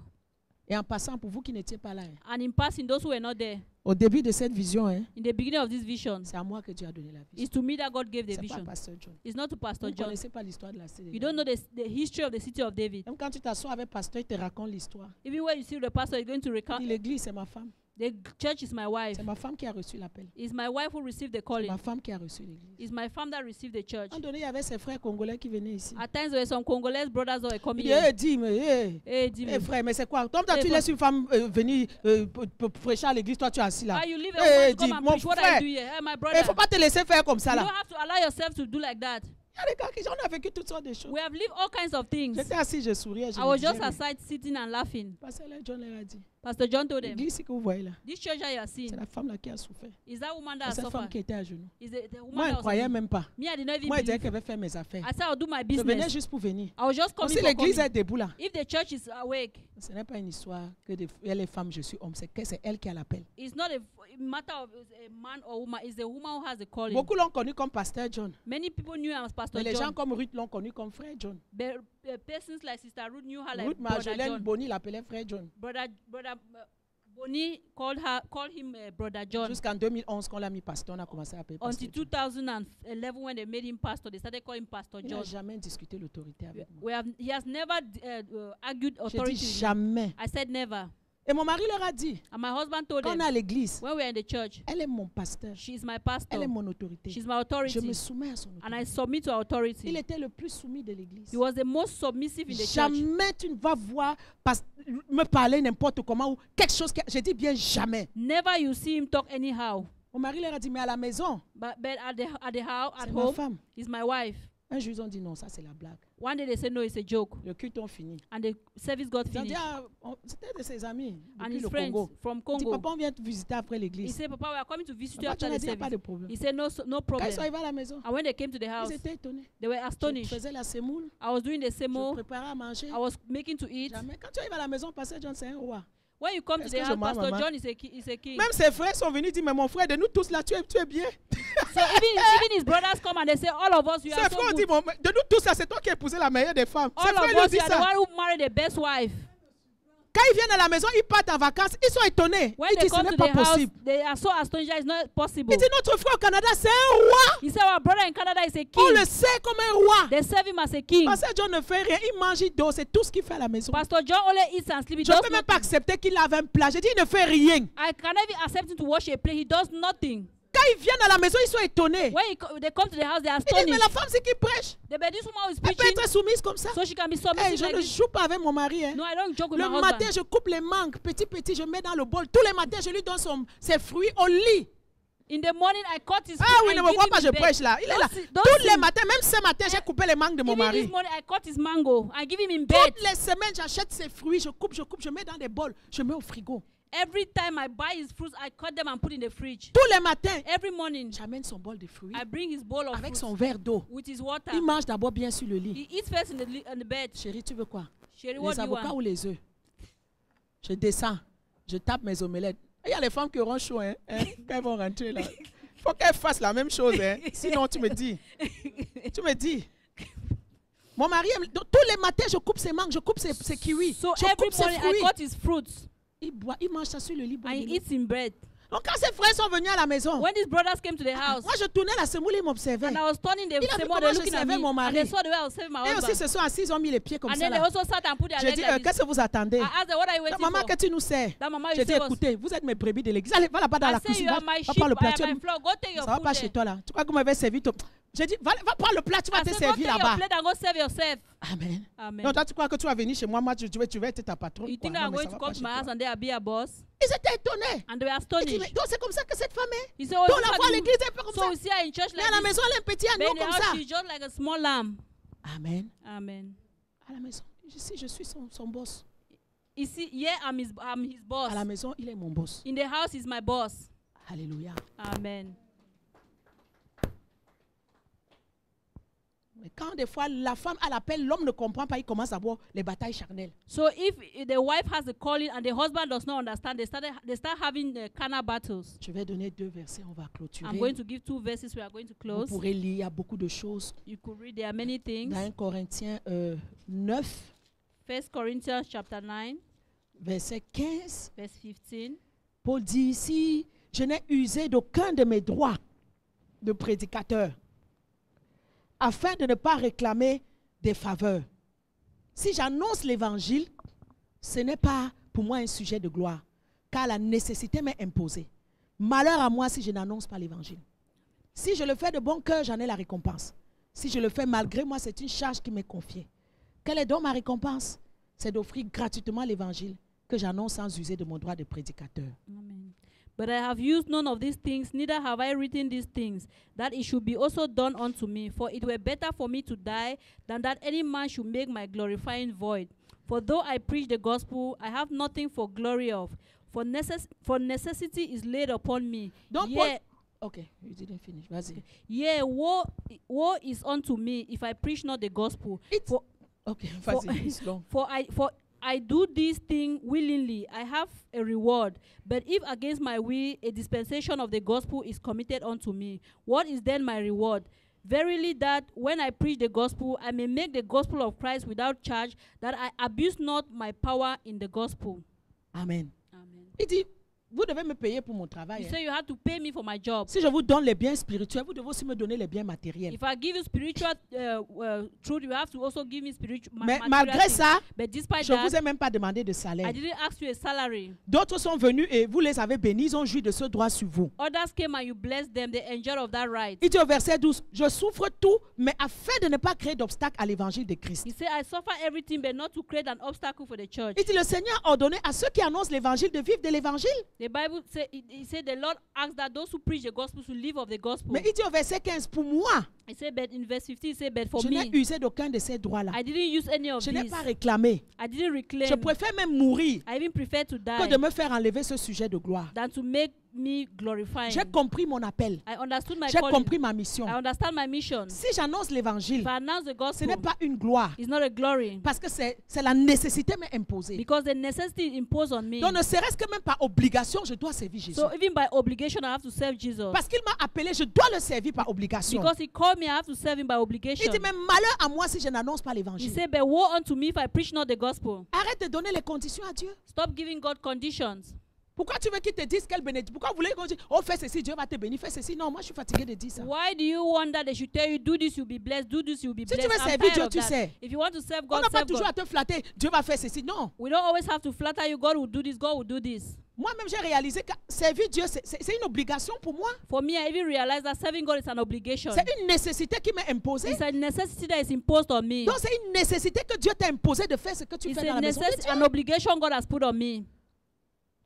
Et en passant, pour vous qui n'étiez pas là, And in passing, those who were not there, au début de cette vision, in the beginning of this vision, c'est à moi que Dieu a donné la vision. it's to me that God gave the C'est pas vision. Pasteur John. It's not to Vous Pastor ne John. connaissez pas l'histoire de la cité. You don't know the history of the city of David. Même quand tu t'assois avec Pasteur, il te raconte l'histoire. Even when you see the pastor is going to Il recount, dit l'église, c'est ma femme. the church is my wife. C'est ma femme qui a reçu l'appel. It's my wife who received the C'est calling. ma femme qui a reçu l'église. It's my femme that received the church. À un moment donné, il y avait ses frères congolais qui venaient ici. At times there were some Congolese brothers who were Il coming dit, here. dis, mais, Hey, Jimmy. frère, mais c'est quoi? Toi, Eh, tu quoi? laisses une femme venir pour prêcher à l'église, toi, tu es assis là. Why you leave Eh, a woman to dis, come and mon preach? What frère, are you doing here? Hey, my il brother. ne faut pas te laisser faire comme ça You là. don't have to allow yourself to do like that. Il y a des gars qui, on a vécu toutes sortes de choses. We have lived all kinds of things. J'étais assis, je souriais. Je I was me disais, just aside sitting and laughing. Pasteur John leur a dit, Pastor John told them, l'église que vous voyez là, this church that you are c'est seeing, la femme là qui a souffert. is that woman that C'est has cette femme suffered? qui était à genoux. Is the woman Moi, je ne that was croyais on- même pas. Me, I did not even Moi, je disais believe. qu'elle avait fait mes affaires. I said I'll do my Je venais business. juste pour venir. I was just Comme coming si for l'église coming. est debout là. If the church is awake, Ce n'est pas une histoire que elle est femme, je suis homme. C'est elle est femme, je suis homme. C'est elle qui a l'appel. it's not a matter of a man or woman. It's the woman who has the calling. Beaucoup l'ont connu comme Pasteur John. Many people knew her as Pastor Mais les gens John. comme Ruth l'ont connu comme Frère John. But persons like Sister Ruth knew her like Ruth Brother Marjolaine John. Bonny l'appelait Frère John. Brother Bonnie called him Brother John. Jusqu'en 2011, quand on l'a mis pasteur, on a commencé à appeler pasteur. Until 2011, when they made him pastor, they started calling him Pastor Il n'a John. jamais discuté l'autorité avec moi. He has never argued J'ai authority. dit with me. jamais. I said never. Et mon mari leur a dit, And my husband told quand on them, est à l'église, when we are in the church, elle est mon pasteur. she is my pastor. Elle est mon autorité. She's my Je authority. me soumets à son And I autorité. submit to her authority. Il était le plus soumis de l'église. He was the most submissive in the church. Jamais tu ne vas voir me parler n'importe comment ou quelque chose. Je dis bien jamais. Never you see him talk anyhow. Mon mari leur a dit, mais à la maison, But at the house, at c'est ma home, femme. is my wife. Un jour, ils ont dit non, ça c'est la blague. One day they said no, it's a joke. Le culte ont fini. And the service got Ils ont dit, finished. c'était de ses amis And depuis his le friends Congo. from Il dit, Congo. papa, on vient te visiter après He l'église. said, Papa, we are coming to visit you Papa, after tu m'as the dit, il n'y a pas de service. problème. He said, no Quand ils problem. sont arrivés à la maison, And when they came to the house, ils étaient étonnés. they were Je astonished. faisais la semoule, I was doing the je semo. préparais à manger. I was making to eat. Jamais. Quand tu arrives à la maison, Pasteur John, c'est un roi. When you come to Est-ce the que je house, mens, Pastor maman? John is a king. Même ses frères sont venus dire, mais mon frère, de nous tous là, tu es bien. So even his brothers come and they say, all of us, you Ses are so frères ont good. dit, de nous tous là, c'est toi qui as épousé la meilleure des femmes. Ses All frères of lui ont us, dit you are the ça. one who married the best wife. Quand ils viennent à la maison, ils partent en vacances, ils sont étonnés. When Ils they disent, ce come n'est to pas the house, possible. they are so astonished that it's not possible. Il dit, notre frère au Canada, c'est un roi. He said, our brother in Canada is a On le king. sait comme un roi. They serve him as a king. Pasteur John ne fait rien, il mange, il dort, c'est tout ce qu'il fait à la maison. Pastor John only eats and sleeps. He Je ne does peux même nothing. pas accepter qu'il lave un plat. Je dis, il ne fait rien. I can never accept him to wash a plate. He does nothing. Quand ils viennent à la maison, ils sont étonnés. When they come to the house, they are Ils disent, mais astonished. la femme, c'est qui prêche. This woman is Elle peut preaching, être soumise comme ça. so she can be Hey, submissive je like ne this. joue pas avec mon mari. Hein. No, I don't joke with Le my matin, husband. je coupe les mangues, petit, je mets dans le bol. Tous les matins, je lui donne ses fruits au lit. In the morning, I cut his Ah fruit oui, and ne me give vois him pas, in je bed. prêche là. Il est là. Don't Tous see- les matins, même ce matin, j'ai coupé les mangues de mon Even this mari. morning, I cut his mango. I give him in bed. Toutes les semaines, j'achète ses fruits, je coupe, je mets dans des bols, je mets au frigo. Every time I buy his fruits, I cut them and put in the fridge. Tous les matins, Every morning, j'amène son bol de fruits I bring his bowl of avec fruits son verre d'eau. with his water. Il mange d'abord bien sur le lit. He eats first in the bed. Chérie, tu veux quoi? Sherry, what Les do you avocats want? ou les œufs? Je descends, je tape mes omelettes. Il y a les femmes qui auront chaud, hein, quand elles vont rentrer là. Il faut qu'elles fassent la même chose, hein. Sinon tu me dis. Tu me dis. Mon mari, tous les matins, je coupe ses mangues, je coupe ses kiwis, So je every coupe ses morning, I fruits. cut his fruits Il boit, il mange ça sur le lit. boit and de he l'eau. eats in bed. Donc quand ses frères sont venus à la maison, When these brothers came to the house, moi je tournais la semoule, ils m'observaient. and I was turning the Il a vu same comment they je looking at servais me, mon and mari. they saw the way I was serving my Et aussi husband. se sont assis, ils ont mis les pieds comme And ça then they là. also sat and put their J'ai legs dit, like this. qu'est-ce que vous attendez? I asked them, what are you La waiting maman for? que tu nous sers. That mama J'ai you dit, say was, écoutez, vous êtes mes brebis de l'église. Allez, va là-bas dans I la say cuisine. you Va are my va sheep, prendre le I plat. am my flock. Go take your Ça va food pas there. chez toi là. Tu crois que vous m'avez servi tout. J'ai dit, va prendre le plat, tu vas I te said, go servir take your là-bas. plate and go serve yourself. Amen. Amen. Donc toi, tu crois que tu vas venir chez moi, tu vas être ta patronne. You quoi. think Non, I'm mais ça going to va come pas to chez my house toi. and there I'll be a boss? Ils étaient étonnés. And they were Il dit, mais astonished. donc c'est comme ça que cette femme est. He said, oh, Donc look la at voix à you. l'église est un peu comme So ça. we see her in church Mais like à la this. maison, elle est un petit But agneau in the comme ça. house, she's just like a small lamb. Amen. Amen. À la maison, ici, je suis son boss. You see, yeah, I'm his boss. À la maison, il est mon boss. In the house, he's my boss. Alléluia. Amen. Mais quand des fois la femme a l'appel, l'homme ne comprend pas, il commence à avoir les batailles charnelles. So if the wife has a calling and the husband does not understand, they start having carnal battles. Je vais donner 2 versets, on va clôturer. I'm going to give 2 verses. We are going to Vous close. pourrez lire, il y a beaucoup de choses. You could read. There are many things. Dans 1 Corinthiens 9, 1 Corinthians chapter 9, verset 15, verse 15. Paul dit ici, je n'ai usé d'aucun de mes droits de prédicateur, afin de ne pas réclamer des faveurs. Si j'annonce l'évangile, ce n'est pas pour moi un sujet de gloire, car la nécessité m'est imposée. Malheur à moi si je n'annonce pas l'évangile. Si je le fais de bon cœur, j'en ai la récompense. Si je le fais malgré moi, c'est une charge qui m'est confiée. Quelle est donc ma récompense? C'est d'offrir gratuitement l'évangile que j'annonce sans user de mon droit de prédicateur. Amen. But I have used none of these things, neither have I written these things, that it should be also done unto me. For it were better for me to die, than that any man should make my glorifying void. For though I preach the gospel, I have nothing for glory of. For necessity is laid upon me. Donc, Yea, Okay, you didn't finish. Vas-y. yea, woe is unto me if I preach not the gospel. It's- For, Okay, for, vas-y, it's long. for I do this thing willingly, I have a reward. But if against my will a dispensation of the gospel is committed unto me, what is then my reward? Verily that when I preach the gospel, I may make the gospel of Christ without charge, that I abuse not my power in the gospel. Amen. Amen. Il dit, vous devez me payer pour mon travail. You say you have to pay me for my job. Si je vous donne les biens spirituels, vous devez aussi me donner les biens matériels. If I give you spiritual truth, you have to also give me spiritual. Mais malgré ça, But despite je ne vous that, ai même pas demandé de salaire. I didn't ask you a salary. D'autres sont venus et vous les avez bénis, ils ont joui de ce droit sur vous. Others came and you blessed them, they enjoyed of that right. Il dit au verset 12, je souffre tout, mais afin de ne pas créer d'obstacle à l'évangile de Christ. He said, I suffer everything, but not to create an obstacle for the church. Il dit, le Seigneur a ordonné à ceux qui annoncent l'évangile de vivre de l'évangile. The Bible said, he said, the Lord asked that those who preach the gospel should live of the gospel. Mais il dit au verset 15, pour moi, He said, but in verse 15, he said, but for je n'ai me, usé d'aucun de ces droits-là. I didn't use any of Je n'ai these. pas réclamé. I didn't reclaim. Je préfère même mourir I even prefer to que die de me faire enlever ce sujet de gloire. than to make me glorifying. J'ai compris mon appel. I understood my J'ai calling. compris ma mission. I understand my mission. Si j'annonce l'évangile, If I announce the ce gospel, n'est pas une gloire. it's not a glory. Parce que c'est la nécessité m'est imposée. Because the necessity imposed on me. Donc ne serait-ce que même par obligation, je dois servir Jésus. So even by obligation, I have to serve Jesus. Parce qu'il m'a appelé, je dois le servir par obligation. Because he called me, I have to serve him by Il obligation. dit, mais malheur à moi si je n'annonce pas He l'évangile. said, but woe unto me if I preach not the gospel. Arrête de donner les conditions à Dieu. Stop giving God conditions. Pourquoi tu veux qu'il te dise quelle bénédiction? Pourquoi vous voulez qu'on dise, oh fais ceci, Dieu va te bénir, fais ceci? Non, moi je suis fatigué de dire ça. Why do you want that they should tell you, do this, you'll be blessed, do this, you'll be Si tu blessed? veux I'm servir tired Dieu, of tu that. sais. If you want to serve On God, n'a pas serve toujours God. à te flatter, Dieu va faire ceci. Non. We don't always have to flatter you, God will do this, God will do this. Moi-même, j'ai réalisé que servir Dieu, c'est une obligation pour moi. For me, I even realized that serving God is an obligation. C'est une nécessité qui m'est imposée. It's a necessity that is imposed on me. Donc, c'est une nécessité que Dieu t'a imposé de faire ce que tu It's fais dans a la maison de necessity, an Dieu. obligation God has put on me.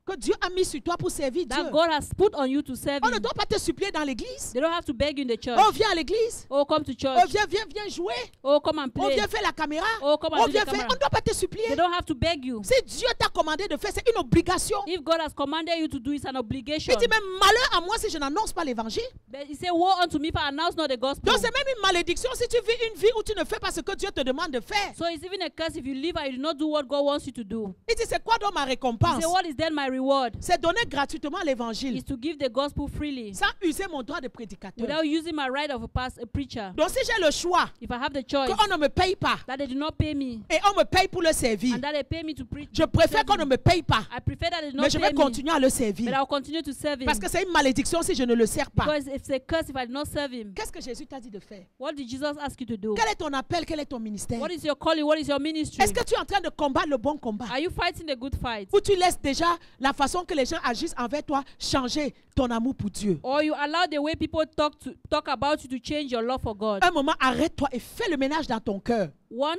Que Dieu a mis sur toi pour servir Dieu. That God has put on you to serve On ne him. doit pas te supplier dans l'église. They don't have to beg you in the church. Oh, viens à l'église. Oh, come to Oh, church. viens jouer. Oh, come and Oh, play. viens faire la caméra. Oh, come and Oh, do viens the faire. camera. On ne doit pas te supplier. They don't have to beg you. Si Dieu t'a commandé de faire, c'est une obligation. If God has commanded you to do, it's an obligation. Il dit même malheur à moi si je n'annonce pas l'évangile. But he said, woe unto me if I announce not the gospel. Donc c'est même une malédiction si tu vis une vie où tu ne fais pas ce que Dieu te demande de faire. So it's even a curse if you live and you do not do what God wants you to do. Il dit c'est quoi donc ma He récompense? said, what is then my reward? C'est donner gratuitement l'évangile Is to give the gospel freely sans user mon droit de prédicateur. without using my right of a preacher. Donc si j'ai le choix If I have the choice qu'on ne me paye pas that they do not pay me et on me paye pour le servir, and that they pay me to preach, je préfère qu'on ne me paye pas, I prefer that they do mais not je pay vais me, continuer à le but servir. I'll continue to serve him. Parce que c'est une malédiction si je ne le sers pas. Because it's a curse if I do not serve him. Qu'est-ce que Jésus t'a dit de faire? What did Jesus ask you to do? Quel est ton appel? Quel est ton ministère? What is your calling? What is your ministry? Est-ce que tu es en train de combattre le bon combat? Are you fighting the good fight? Ou tu laisses déjà la façon que les gens agissent envers toi changer ton amour pour Dieu? Or you allow the way people talk about you to change your love for God? Un moment, arrête-toi et fais le ménage dans ton cœur.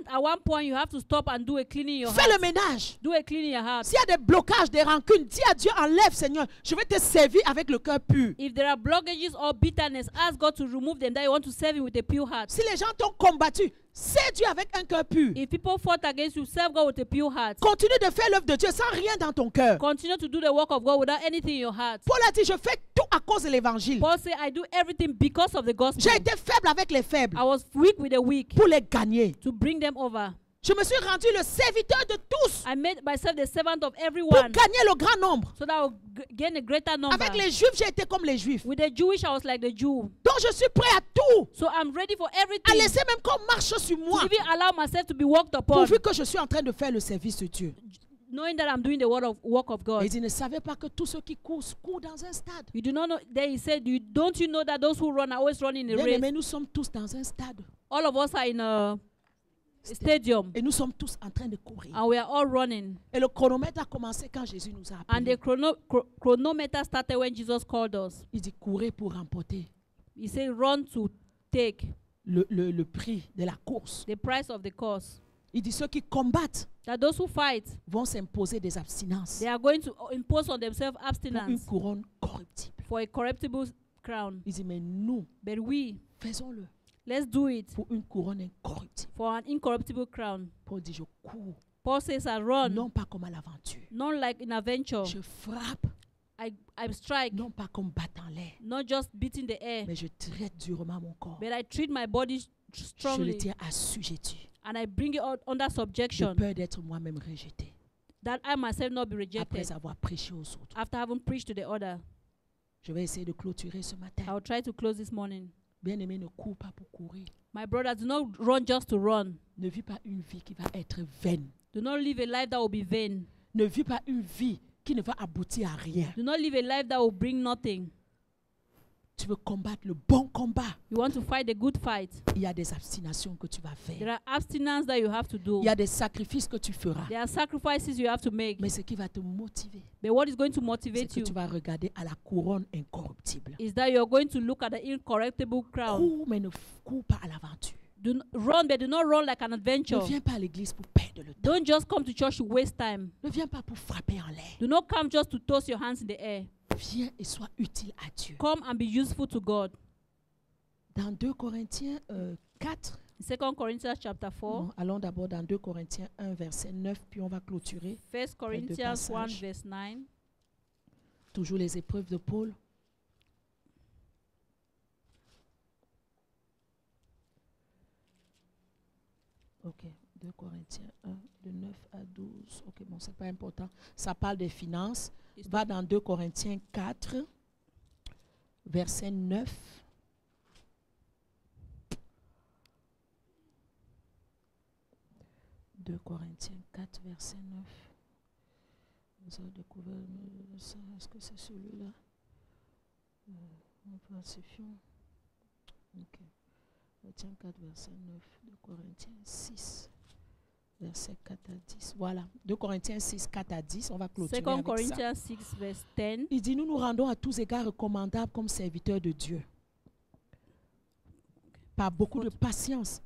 At one point, you have to stop and do a cleaning in your Fais le heart. ménage. Do a cleaning in your heart. S'il y a des blocages, des rancunes, dis à Dieu, enlève Seigneur. Je vais te servir avec le cœur pur. If there are blockages or bitterness, ask God to remove them, that you want to serve him with a pure heart. Si les gens t'ont combattu, sers Dieu avec un cœur pur. If people fought against you, serve God with a pure heart. Continue de faire l'œuvre de Dieu sans rien dans ton cœur. Continue to do the work of God without anything in your heart. Paul a dit, je fais tout à cause de l'évangile. Paul said, I do everything because of the gospel. J'ai été faible avec les faibles I was weak with the weak pour les gagner. to bring them over. Je me suis rendu le serviteur de tous I made myself the servant of pour everyone gagner le grand nombre. so that I will gain a greater number. Avec les Juifs, j'ai été comme les Juifs. With the Jewish, I was like the Jew. Donc je suis prêt à tout. So I'm ready for À everything. laisser même qu'on marche sur moi. To even allow myself to be walked upon, Pourvu que je suis en train de faire le service de Dieu. knowing that I'm doing the work of Et God. il dit, ne savez pas que tous ceux qui courent dans un stade. You do not know. Then he said, don't you know that those who run are always running a Bien race? aimés, nous sommes tous dans un stade. All of us are in a stadium Et nous sommes tous en train de courir. and we are all running. Et le chronomètre a commencé quand Jésus nous a And the appelés. chronometer started when Jesus called us. Il dit, courez pour remporter He said, run to take le prix de la course. the price of the course. Il dit, ceux qui combattent That those who fight, vont s'imposer des abstinences they are going to impose on themselves pour une abstinence couronne corruptible. for a corruptible crown. Il dit, mais nous, But we, faisons-le let's do it pour une couronne incorruptible. for an incorruptible crown. Paul dit, je cours, Paul says, I run, non pas comme à l'aventure. not like in adventure. Je frappe, I strike, non pas comme battant l'air, not just beating the air, mais je traite durement mon corps. but I treat my body Je le strongly. tiens assujetti. and I bring it under de subjection, peur d'être moi-même rejeté that I myself not be rejected après avoir prêché aux autres. after having preached to the other. Je vais essayer de clôturer ce matin. I will try to close this morning. Bien-aimé, ne cours pas pour courir. My brothers, do not run just to run. Ne vis pas une vie qui va être vaine. Do not live a life that will be vain. Ne vis pas une vie qui ne va aboutir à rien. Do not live a life that will bring nothing. Tu veux combattre le bon combat. You want to fight the good fight. Il y a des abstinations que tu vas There faire. are abstinence that you have to do. Il y a des sacrifices que tu feras. There are sacrifices you have to make. Mais ce qui va te motiver, But what is going to c'est motivate que you tu vas regarder à la couronne incorruptible. is that you're going to look at the incorruptible crown. Cours, mais ne cours pas à l'aventure. Run, but do not run like an Ne adventure. viens pas à l'église pour perdre le temps. Don't just come to church to waste time. Ne viens pas pour frapper en l'air. Do not come just to toss your hands in the air. Viens et sois utile à Dieu. Come and be useful to God. Dans 2 Corinthiens 4, 2 Corinthians chapter 4, non, allons d'abord dans 2 Corinthiens 1, verset 9, puis on va clôturer. 1 Corinthians 1 passages. verse 9. Toujours les épreuves de Paul. Ok, 2 Corinthiens 1, de 9 à 12. Ok, bon, c'est pas important. Ça parle des finances. Va dans 2 Corinthiens 4, verset 9. « 2 Corinthiens 4, verset 9. Vous avez découvert ça. Est-ce que c'est celui-là? Falsifions. Ok. Corinthiens 4, verset 9. 2 Corinthiens 6, verset 4 à 10. Voilà. 2 Corinthiens 6, 4 à 10. On va 2 clôturer avec ça. Corinthians 6 verse 10. Il dit, nous nous rendons à tous égards recommandables comme serviteurs de Dieu, par beaucoup de patience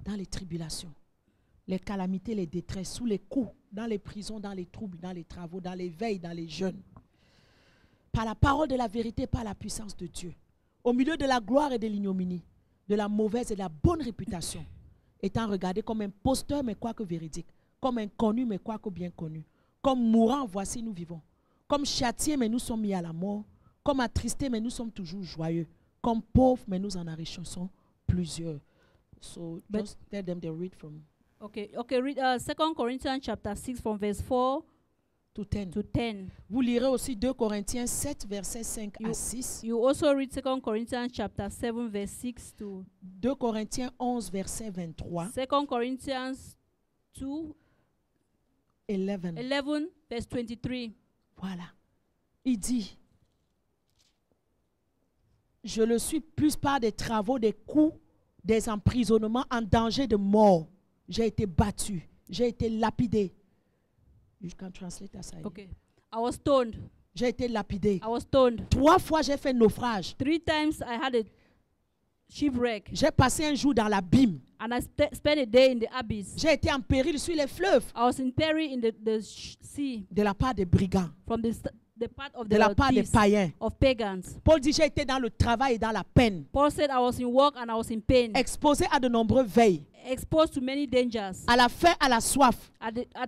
dans les tribulations, les calamités, les détresses, sous les coups, dans les prisons, dans les troubles, dans les travaux, dans les veilles, dans les jeûnes, par la parole de la vérité, par la puissance de Dieu, au milieu de la gloire et de l'ignominie, de la mauvaise et de la bonne réputation, étant regardé comme imposteur mais quoique véridique, comme inconnu mais quoique bien connu, comme mourant, voici nous vivons, comme châtiés mais nous sommes mis à la mort, comme attristés mais nous sommes toujours joyeux, comme pauvres mais nous en enrichissons plusieurs. So just tell them to read from Okay, read 2 Corinthians chapter 6 from verse 4 to 10. to 10. Vous lirez aussi 2 Corinthiens 7, versets 5 à 6. You also read 2 Corinthians chapter 7 verse 6 to 2 Corinthiens 11, verset 23. 2 Corinthians 2 11. 11 verse 23. Voilà. Il dit, je le suis plus par des travaux, des coups, des emprisonnements, en danger de mort. J'ai été battu, j'ai été lapidé. You can translate that side. Okay. I was stoned. J'ai été lapidé. I was stoned. 3 fois j'ai fait naufrage. 3 times I had a shipwreck. J'ai passé un jour dans l'abîme. And I spent a day in the abyss. J'ai été en péril sur les fleuves I was in peril in the sea de la part des brigands, from the part of de la the part des thieves, païens. of pagans. Paul dit, j'ai été dans le travail et dans la peine, Paul said I was in work and I was in pain, exposé à de nombreuses veilles, exposed to many dangers, à la faim, à la soif,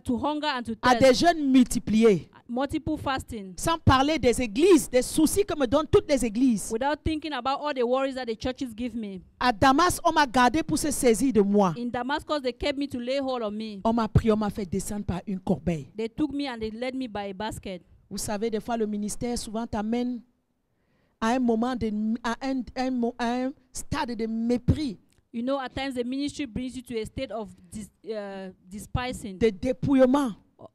to hunger and to à des thirst, jeûnes multipliés. multiple fasting, Sans parler des églises, des soucis que me donnent toutes les églises. without thinking about all the worries that the churches give me. À Damas, on m'a gardé pour se saisir de moi. In Damascus, they kept me to lay hold on me. On m'a pris, on m'a fait descendre par une corbeille. They took me and they led me by a basket. Vous savez, des fois, le ministère souvent t'amène à un moment, à un stade de mépris, You know, at times the ministry brings you to a state of despising. de dépouillement.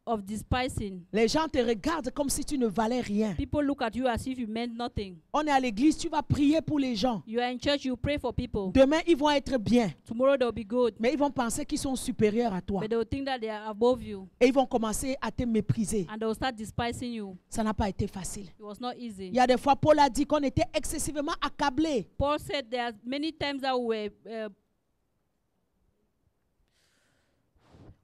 Of despising. Les gens te regardent comme si tu ne valais rien. People look at you as if you meant nothing. On est à l'église, tu vas prier pour les gens. You are in church, you pray for people. Demain, ils vont être bien. Tomorrow they'll be good. Mais ils vont penser qu'ils sont supérieurs à toi. But they will think that they are above you. Et ils vont commencer à te mépriser. And they will start despising you. Ça n'a pas été facile. It was not easy. Il y a des fois, Paul a dit qu'on était excessivement accablés. Paul said there are many times that we were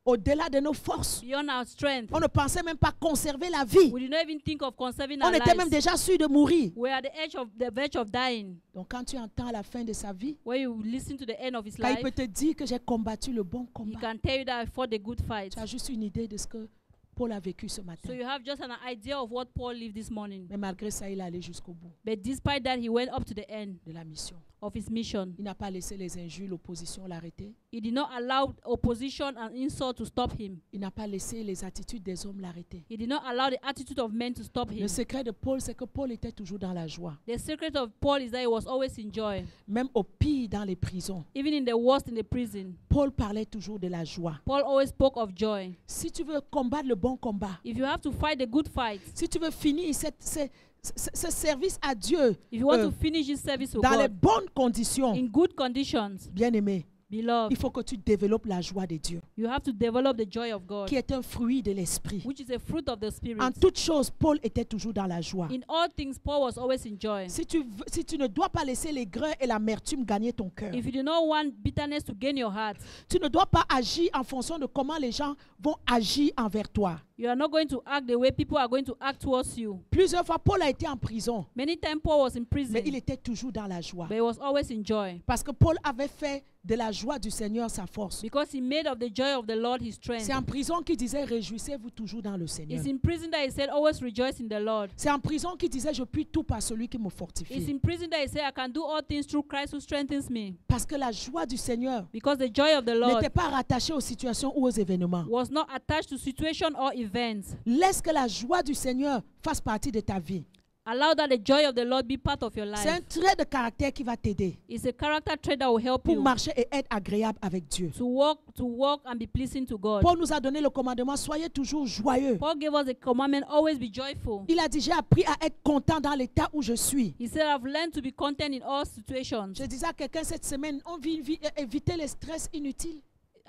Au-delà de nos forces. beyond our strength. On ne pensait même pas conserver la vie. We did not even think of conserving On our était même lives. déjà sûr de mourir. We are at the verge of dying. Donc quand tu entends à la fin de sa vie, When you listen to the end of his quand il life, peut te dire que j'ai combattu le bon he combat, can tell you that I fought the good fight. tu as juste une idée de ce que Paul a vécu ce matin. So you have just an idea of what Paul lived this morning. Mais malgré ça, il est allé jusqu'au bout But despite that, he went up to the end de la mission. of his mission. Il n'a pas laissé les injures, l'opposition l'arrêter. He did not allow opposition and insult to stop him. Il n'a pas laissé les attitudes des hommes l'arrêter. He did not allow the attitude of men to stop him. Le secret de Paul, c'est que Paul était toujours dans la joie. The secret of Paul is that he was always in joy. Même au pire dans les prisons, Even in the worst in the prison, Paul parlait toujours de la joie. Paul always spoke of joy. Si tu veux combattre le bon combat, If you have to fight the good fight, si tu veux finir ce service à Dieu if you want to finish this service to dans les God bonnes conditions, in good conditions, bien-aimé, beloved, il faut que tu développes la joie de Dieu, you have to develop the joy of God, qui est un fruit de l'esprit. which is a fruit of the Spirit. En toutes choses, Paul était toujours dans la joie. In all things, Paul was always in joy. Si tu ne dois pas laisser les grains et l'amertume gagner ton cœur, If you do not want bitterness to gain your heart, tu ne dois pas agir en fonction de comment les gens vont agir envers toi. you are not going to act the way people are going to act towards you. Plusieurs fois, Paul a été en prison, Many times Paul was in prison, mais il était toujours dans la joie. but he was always in joy, Parce que Paul avait fait de la joie du Seigneur sa force. because he made of the joy of the Lord his strength. C'est en prison qu'il disait, réjouissez-vous toujours dans le Seigneur. It's in prison that he said, always rejoice in the Lord. C'est en prison qu'il disait, je puis tout par celui qui me It's fortifie. in prison that he said, I can do all things through Christ who strengthens me. Parce que la joie du Seigneur Because the joy of the Lord n'était pas rattachée aux situations ou aux événements. was not attached to situation or events. Laisse que la joie du Seigneur fasse partie de ta vie. Allow that the joy of the Lord be part of your C'est un life. trait de caractère qui va t'aider It's a character trait that will help pour you marcher et être agréable avec Dieu. to walk and be pleasing to God. Paul nous a donné le commandement, soyez toujours joyeux. Paul gave us a commandment, always be joyful. Il a dit, j'ai appris à être content dans l'état où je suis. He said, I've learned to be content in all situations. Je disais à quelqu'un cette semaine, on vit éviter les stress inutiles.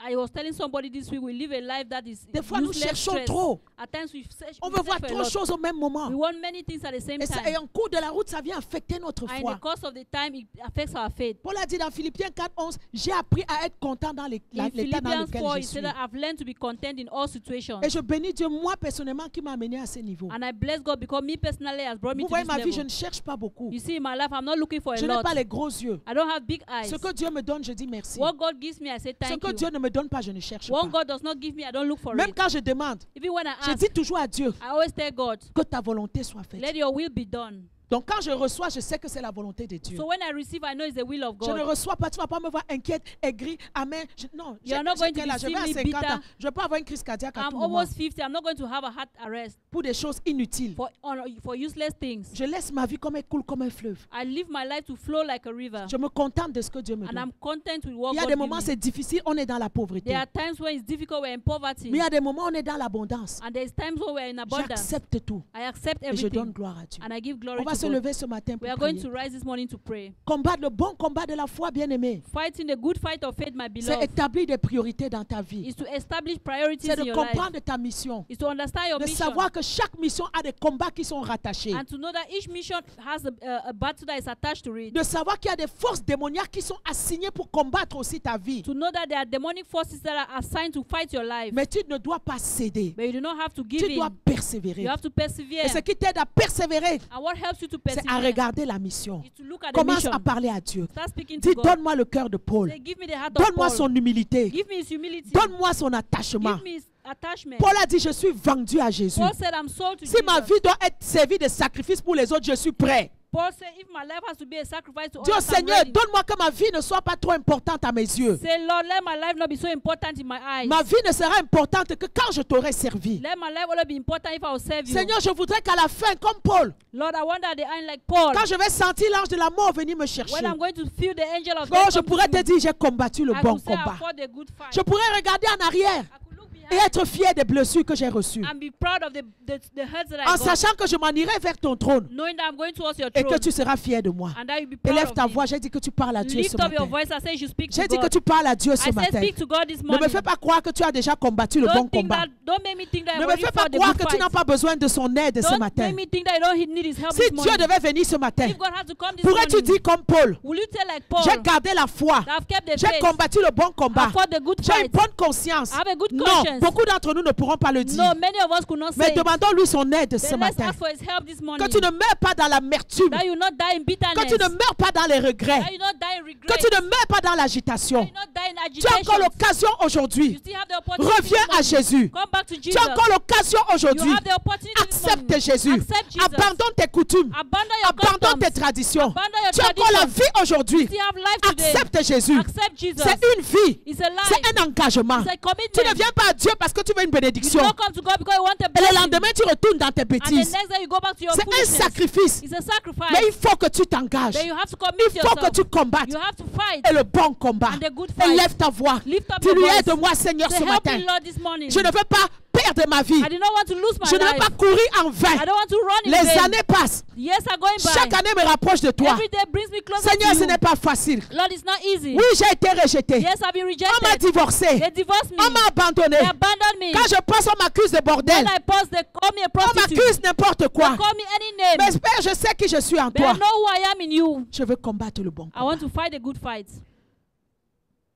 I was telling somebody this week, we live a life that is Des fois, nous useless cherchons stress. trop. At times we search, On we veut search voir for a trop de lot. choses au même moment. We want many things at the same Et time. en cours de la route, ça vient affecter notre And in foi. the course of the time, it affects our faith. Paul a dit dans Philippiens 4:11, j'ai appris à être content dans In l'état dans Philippians lequel 4, je he suis. said that I've learned to be content in all situations. Et je bénis Dieu, moi personnellement, qui m'a amené à ce niveau. And I bless God because me personally has brought me Vous to voyez this ma vie, je level. ne cherche pas beaucoup. You see, in my life, I'm not looking for a Je n'ai lot. pas les gros yeux. I don't have big eyes. Ce que Dieu me donne, je dis merci. What God gives me, I say Ce thank que you. Dieu ne me donne pas, je ne cherche What pas. God does not give me, I don't look for Même it. quand je demande, Even when I je ask, dis toujours à Dieu I always tell God, que ta volonté soit faite. let your will be done. Donc quand je reçois, je sais que c'est la volonté de Dieu. So when I receive, I know it's the will of Je ne God. reçois pas, tu ne vas pas me voir inquiète, aigrie, amen. Non, You are not going to quel âge? Je vais à see me 50 ans. bitter. Je ne vais pas avoir une crise cardiaque à I'm tout moment almost 50. I'm not going to have a heart arrest pour des choses inutiles. for useless things. Je laisse ma vie comme elle coule comme un fleuve. I live my life to flow like a river. Je me contente de ce que Dieu me And donne. I'm content with what Il y a God des gives moments, me. c'est difficile, on est dans la pauvreté. There are times when it's difficult, we're in poverty. Mais il y a des moments, on est dans l'abondance. And there's times when we're in abundance. J'accepte tout I accept et je donne everything. gloire à Dieu. And I give glory On va to se God. lever ce matin pour We are going prier. to rise this morning to pray. Combattre le bon combat de la foi, bien-aimé. Fighting the good fight of faith, my C'est beloved, établir des priorités dans ta vie. is to establish priorities C'est in de your life. comprendre ta mission. Is to understand your De mission. savoir que chaque mission a des combats qui sont rattachés. And to know that each mission has a battle that is attached to it. De savoir qu'il y a des forces démoniaques qui sont assignées pour combattre aussi ta vie. To know that there are demonic forces that are assigned to fight your life. Mais tu ne dois pas céder. But you do not have to give Tu dois in. persévérer. You have to persevere. Et ce qui t'aide à persévérer, And what helps you to c'est à persevere regarder la mission. is to look at the Commence mission. à parler à Dieu. Start speaking to Dis, God. donne-moi le cœur de Paul. Say, give me the heart of Donne-moi Paul. son humilité. Give me his humility. Donne-moi son attachement. Give me his attachment. Paul a dit, je suis vendu à Jésus. Paul said, I'm sold to Si ma Jesus. vie doit être servie de sacrifice pour les autres, je suis prêt. Paul said, if my life has to be a sacrifice to Dis au others, I'm Seigneur, ready. donne-moi que ma vie ne soit pas trop importante à mes yeux. Say, Lord, let my life not be so important in my eyes. Ma vie ne sera importante que quand je t'aurai servi. Let my life only be important if I will serve you. Seigneur, je voudrais qu'à la fin, comme Paul, Lord, I want at the end like Paul. quand je vais sentir l'ange de la mort venir me chercher, When I'm going to feel the angel of oh, death je come pourrais to te me, dire, j'ai combattu le I bon could say I combat. fought the good fight. Je pourrais regarder en arrière I could look et behind être fier des blessures que j'ai reçues, and be proud of the hurts that I en got, sachant que je m'en irai vers ton trône knowing that I'm going towards your et que throne, tu seras fier de moi. and that you'll be proud Élève of ta me. voix, j'ai dit que tu parles à Dieu ce Lift up your matin. voice and say you speak to J'ai dit que God. tu parles à Dieu ce I said matin. speak to God this Ne morning. me fais pas croire que tu as déjà combattu le bon combat. Don't make me think that I Ne me already fais pas fought the croire good que tu fight. n'as pas besoin de son aide ce Don't matin. make me think that I don't need his help Si this Dieu morning. devait venir ce matin, If God had to come this pourrais-tu morning, dire comme Paul, will you tell like Paul, j'ai gardé la foi, that I've kept the j'ai faith, combattu le bon combat, I've fought the good j'ai une fight, bonne conscience? I have a good Non, conscience. Beaucoup d'entre nous ne pourront pas le dire. No, many of us could not Mais say it. demandons-lui son aide ce Then let's matin. ask for his help this morning. Que tu ne meurs pas dans l'amertume. That you not die in Que bitterness. tu ne meurs pas dans les regrets. That you not die in Que regret. tu ne meurs pas dans l'agitation. That you not die in Tu as agitation. encore l'occasion You aujourd'hui. still have the opportunity. Reviens à this morning. Jésus. Come back to Tu Jesus. as encore l'occasion You aujourd'hui. have the opportunity this Accepte morning. Jésus. Accept Jesus. Abandonne tes coutumes. Abandon your Abandonne tes customs. traditions. Abandon your Tu as encore la traditions. vie aujourd'hui. You still have life today. Accepte Jésus. Accept Jesus. C'est une vie. It's a life. C'est un engagement. It's a commitment. Tu ne viens pas à Dieu parce que tu veux une You bénédiction. don't come to God because you want a Et le blessing. lendemain, tu retournes dans tes And the bêtises. next day you go back to your C'est un foolishness. sacrifice. It's a sacrifice. Mais il faut que tu t'engages. Then you have to commit Il faut que yourself. tu combattes. You have to fight. Et le bon combat. And the good Et fight. lève ta voix. Lift up Tu your lui voice. aide-moi, Seigneur, Say, ce help matin. me, Lord, this morning. Je ne veux pas perdre ma vie. I do not want to lose my Je ne veux life. pas courir en vain. I don't want to run in Les vain. années passent. Years are going by. Chaque année me rapproche de toi. Every day brings me closer Seigneur, to ce you. n'est pas facile. Lord, it's not easy. Oui, j'ai été rejeté. Yes, I've been On m'a rejected. divorcé. They divorced me. On m'a abandonné. They abandoned me. Quand je passe, on m'accuse de bordel. When I pause, they call me a On prostitute. m'accuse n'importe They quoi. call me any name. Mais Père, je sais qui je suis en But I toi. know who I am in you. Je veux combattre le bon I combat. want to fight a good fight.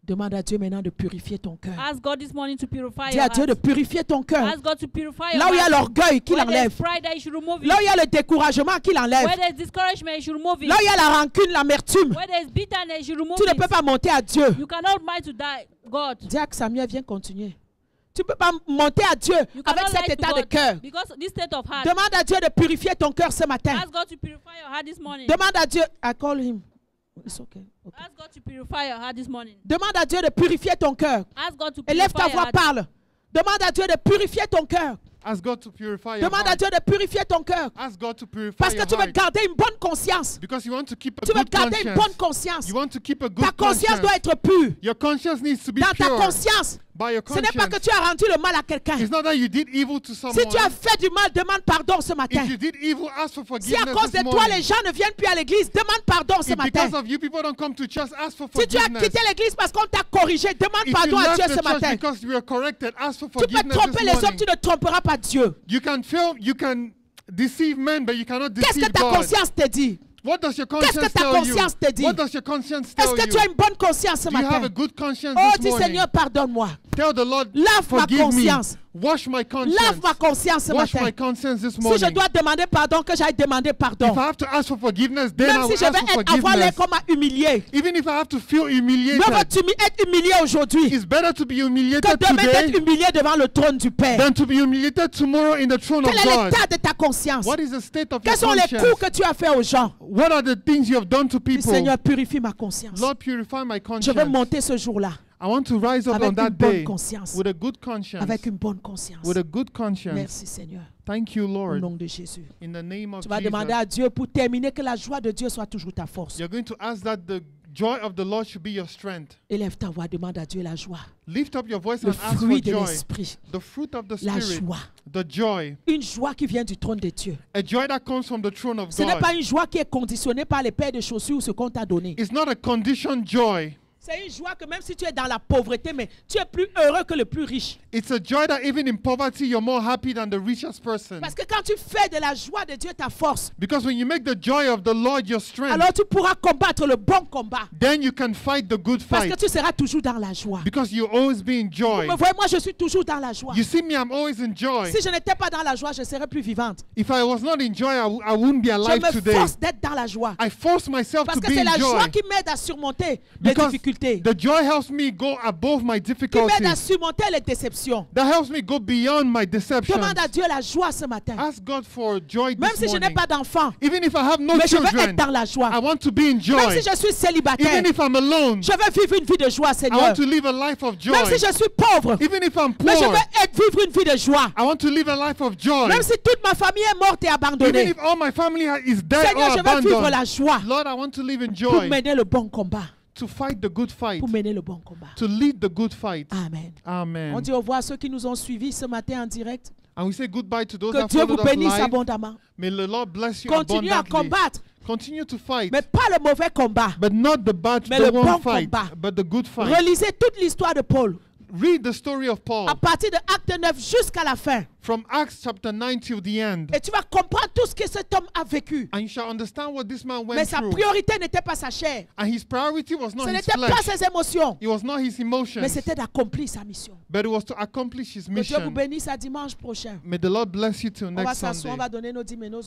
Demande à Dieu maintenant de purifier ton cœur. Ask God this morning to purify Dis your à Dieu de heart. purifier ton cœur. Ask God to purify your Là où il y a heart. l'orgueil, qu'il Where there's enlève. pride, that He should remove it. Là où il y a le découragement, qu'il enlève. Where there's discouragement, He should remove it. Là où il y a la rancune, l'amertume. Where there's bitterness, He should remove Tu ne it. peux pas monter à Dieu. You cannot mind to die, God. Dis à Samuel, viens continuer. Tu ne peux pas monter à Dieu You avec cannot cet lie to état de God cœur. because this state of heart. Demande à Dieu de purifier ton cœur ce matin. Ask God to purify your heart this morning. Demande à Dieu. I call him. It's okay. Okay. Ask God to purify your heart this morning. Demande à Dieu de purifier ton cœur. Ask God to Élève purify ta your voix, heart. parle. Demande à Dieu de purifier ton cœur. Ask God to purify your Demande à heart. Dieu de purifier ton cœur. Ask God to purify Parce que your tu veux heart. garder une bonne conscience. Because you want to keep a Tu veux good garder une bonne conscience. conscience. You want to keep a Ta good conscience doit conscience. être pure. Your conscience needs to be Dans ta pure. conscience, By your ce n'est pas que conscience. tu as rendu le mal à quelqu'un. It's not that you did evil to someone. Si tu as fait du mal, demande pardon ce matin. If you did evil, ask for Si à forgiveness cause this de toi, morning. les gens ne viennent plus à l'église, demande pardon ce If matin. because of you, people don't come to church, ask for Si tu as forgiveness. quitté l'église parce qu'on t'a corrigé, demande If you pardon à left Dieu the ce church matin. because you were corrected, ask for Tu peux forgiveness tromper this les hommes, morning. tu ne tromperas pas Dieu. You can deceive men, but you cannot Qu'est-ce que deceive ta God. conscience te dit? What does your Qu'est-ce que conscience ta tell you? conscience te dit? What does your conscience Est-ce tell que you? tu as une bonne conscience ce Do you have a matin? good conscience Oh, this dis morning? Seigneur, pardonne-moi. Tell the Lord, Lave ma forgive me. conscience. Wash my conscience. Lave ma conscience ce Wash my matin. conscience this Si morning. je dois demander pardon, que j'aille demander pardon. If I have to ask for forgiveness, then I Même will si je ask vais for avoir l'air forgiveness. qu'on m'a humilié. Even if I have to feel humiliated, Mieux vaut être humilié aujourd'hui it's better to be humiliated que demain today d'être humilié devant le trône du Père. than to be humiliated tomorrow in the throne of Quel est God. l'état de ta conscience? What is the state of your Quels sont les conscience? coups que tu as fait aux gens? What are the things you have done to Dis, people? Seigneur, purifie ma conscience. Lord, purify my Je conscience. veux monter ce jour-là I want to rise up avec on une that bonne day conscience. with a good conscience. Avec une bonne conscience. With a good conscience. Merci Seigneur. Thank you, Au Lord. nom de Jésus. In the name of Tu vas Jesus. demander à Dieu pour terminer que la joie de Dieu soit toujours ta force. You're going to ask that the joy of the Lord should be your strength. Élève ta voix, demande à Dieu la joie. Lift up your voice Le and ask for fruit de joy. l'esprit. The fruit of the La Spirit. joie. The joy. Une joie qui vient du trône de Dieu. A joy that comes from the throne of Ce n'est God. pas une joie qui est conditionnée par les paires de chaussures ou ce qu'on t'a donné. It's not a conditioned joy. C'est une joie que même si tu es dans la pauvreté, mais tu es plus heureux que le plus riche. It's a joy that even in poverty, you're more happy than the richest person. Parce que quand tu fais de la joie de Dieu ta force, Because when you make the joy of the Lord your strength, alors tu pourras combattre le bon combat. then you can fight the good Parce que fight. tu seras toujours dans la joie. Because you always be in Vous joy. me voyez, moi je suis toujours dans la joie. You see me, I'm always in joy. Si je n'étais pas dans la joie, je serais plus vivante. If I was not in joy, I wouldn't be Je alive me today. force d'être dans la joie. I force myself Parce to que be c'est in la joie joy. qui m'aide à surmonter les Because difficultés. the joy helps me go above my Qui m'aide à difficulties. surmonter les déceptions. That helps me go beyond my deceptions. Demande à Dieu la joie ce matin. Ask God for joy Même this si je n'ai morning. pas d'enfant, Even if I have no mais je veux être children, dans la joie. I want to be in Même joy. si je suis célibataire, Even if I'm alone, je veux vivre une vie de joie, I Seigneur. want to live a life of joy. Même si je suis pauvre, Even if I'm mais je poor, veux vivre une vie de joie. I want to live a life of joy. Même si toute ma famille est morte et Even abandonnée, if all my family is dead Seigneur, or je veux vivre abandoned, la joie Lord, I want to live in pour joy. mener le bon combat. To fight the good fight. Pour mener le bon combat. To lead the good fight. Amen. On Amen. dit au revoir à ceux qui nous ont suivis ce matin en direct. And we say goodbye to those Que that Dieu vous followed us bénisse live. abondamment. May the Lord bless you Continuez à abundantly. combattre, Continue to fight. mais pas le mauvais combat. But not the bad, Mais the le bon wrong fight, combat. but the good fight. Relisez toute l'histoire de Paul. Read the story of Paul à partir de Acte 9 jusqu'à la fin. from Acts chapter 9 till the end. Et tu vas comprendre tout ce que cet homme a vécu. And you shall understand what this man Mais went sa through. priorité n'était pas sa chair. And his priority was not Ce his n'était pas flesh. ses émotions. It was not his Mais emotions. c'était d'accomplir sa mission. But it was to accomplish his Que Dieu vous mission. bénisse à dimanche prochain. May the Lord bless you till On va next s'asseoir, on Sunday. va donner nos 10 minutes.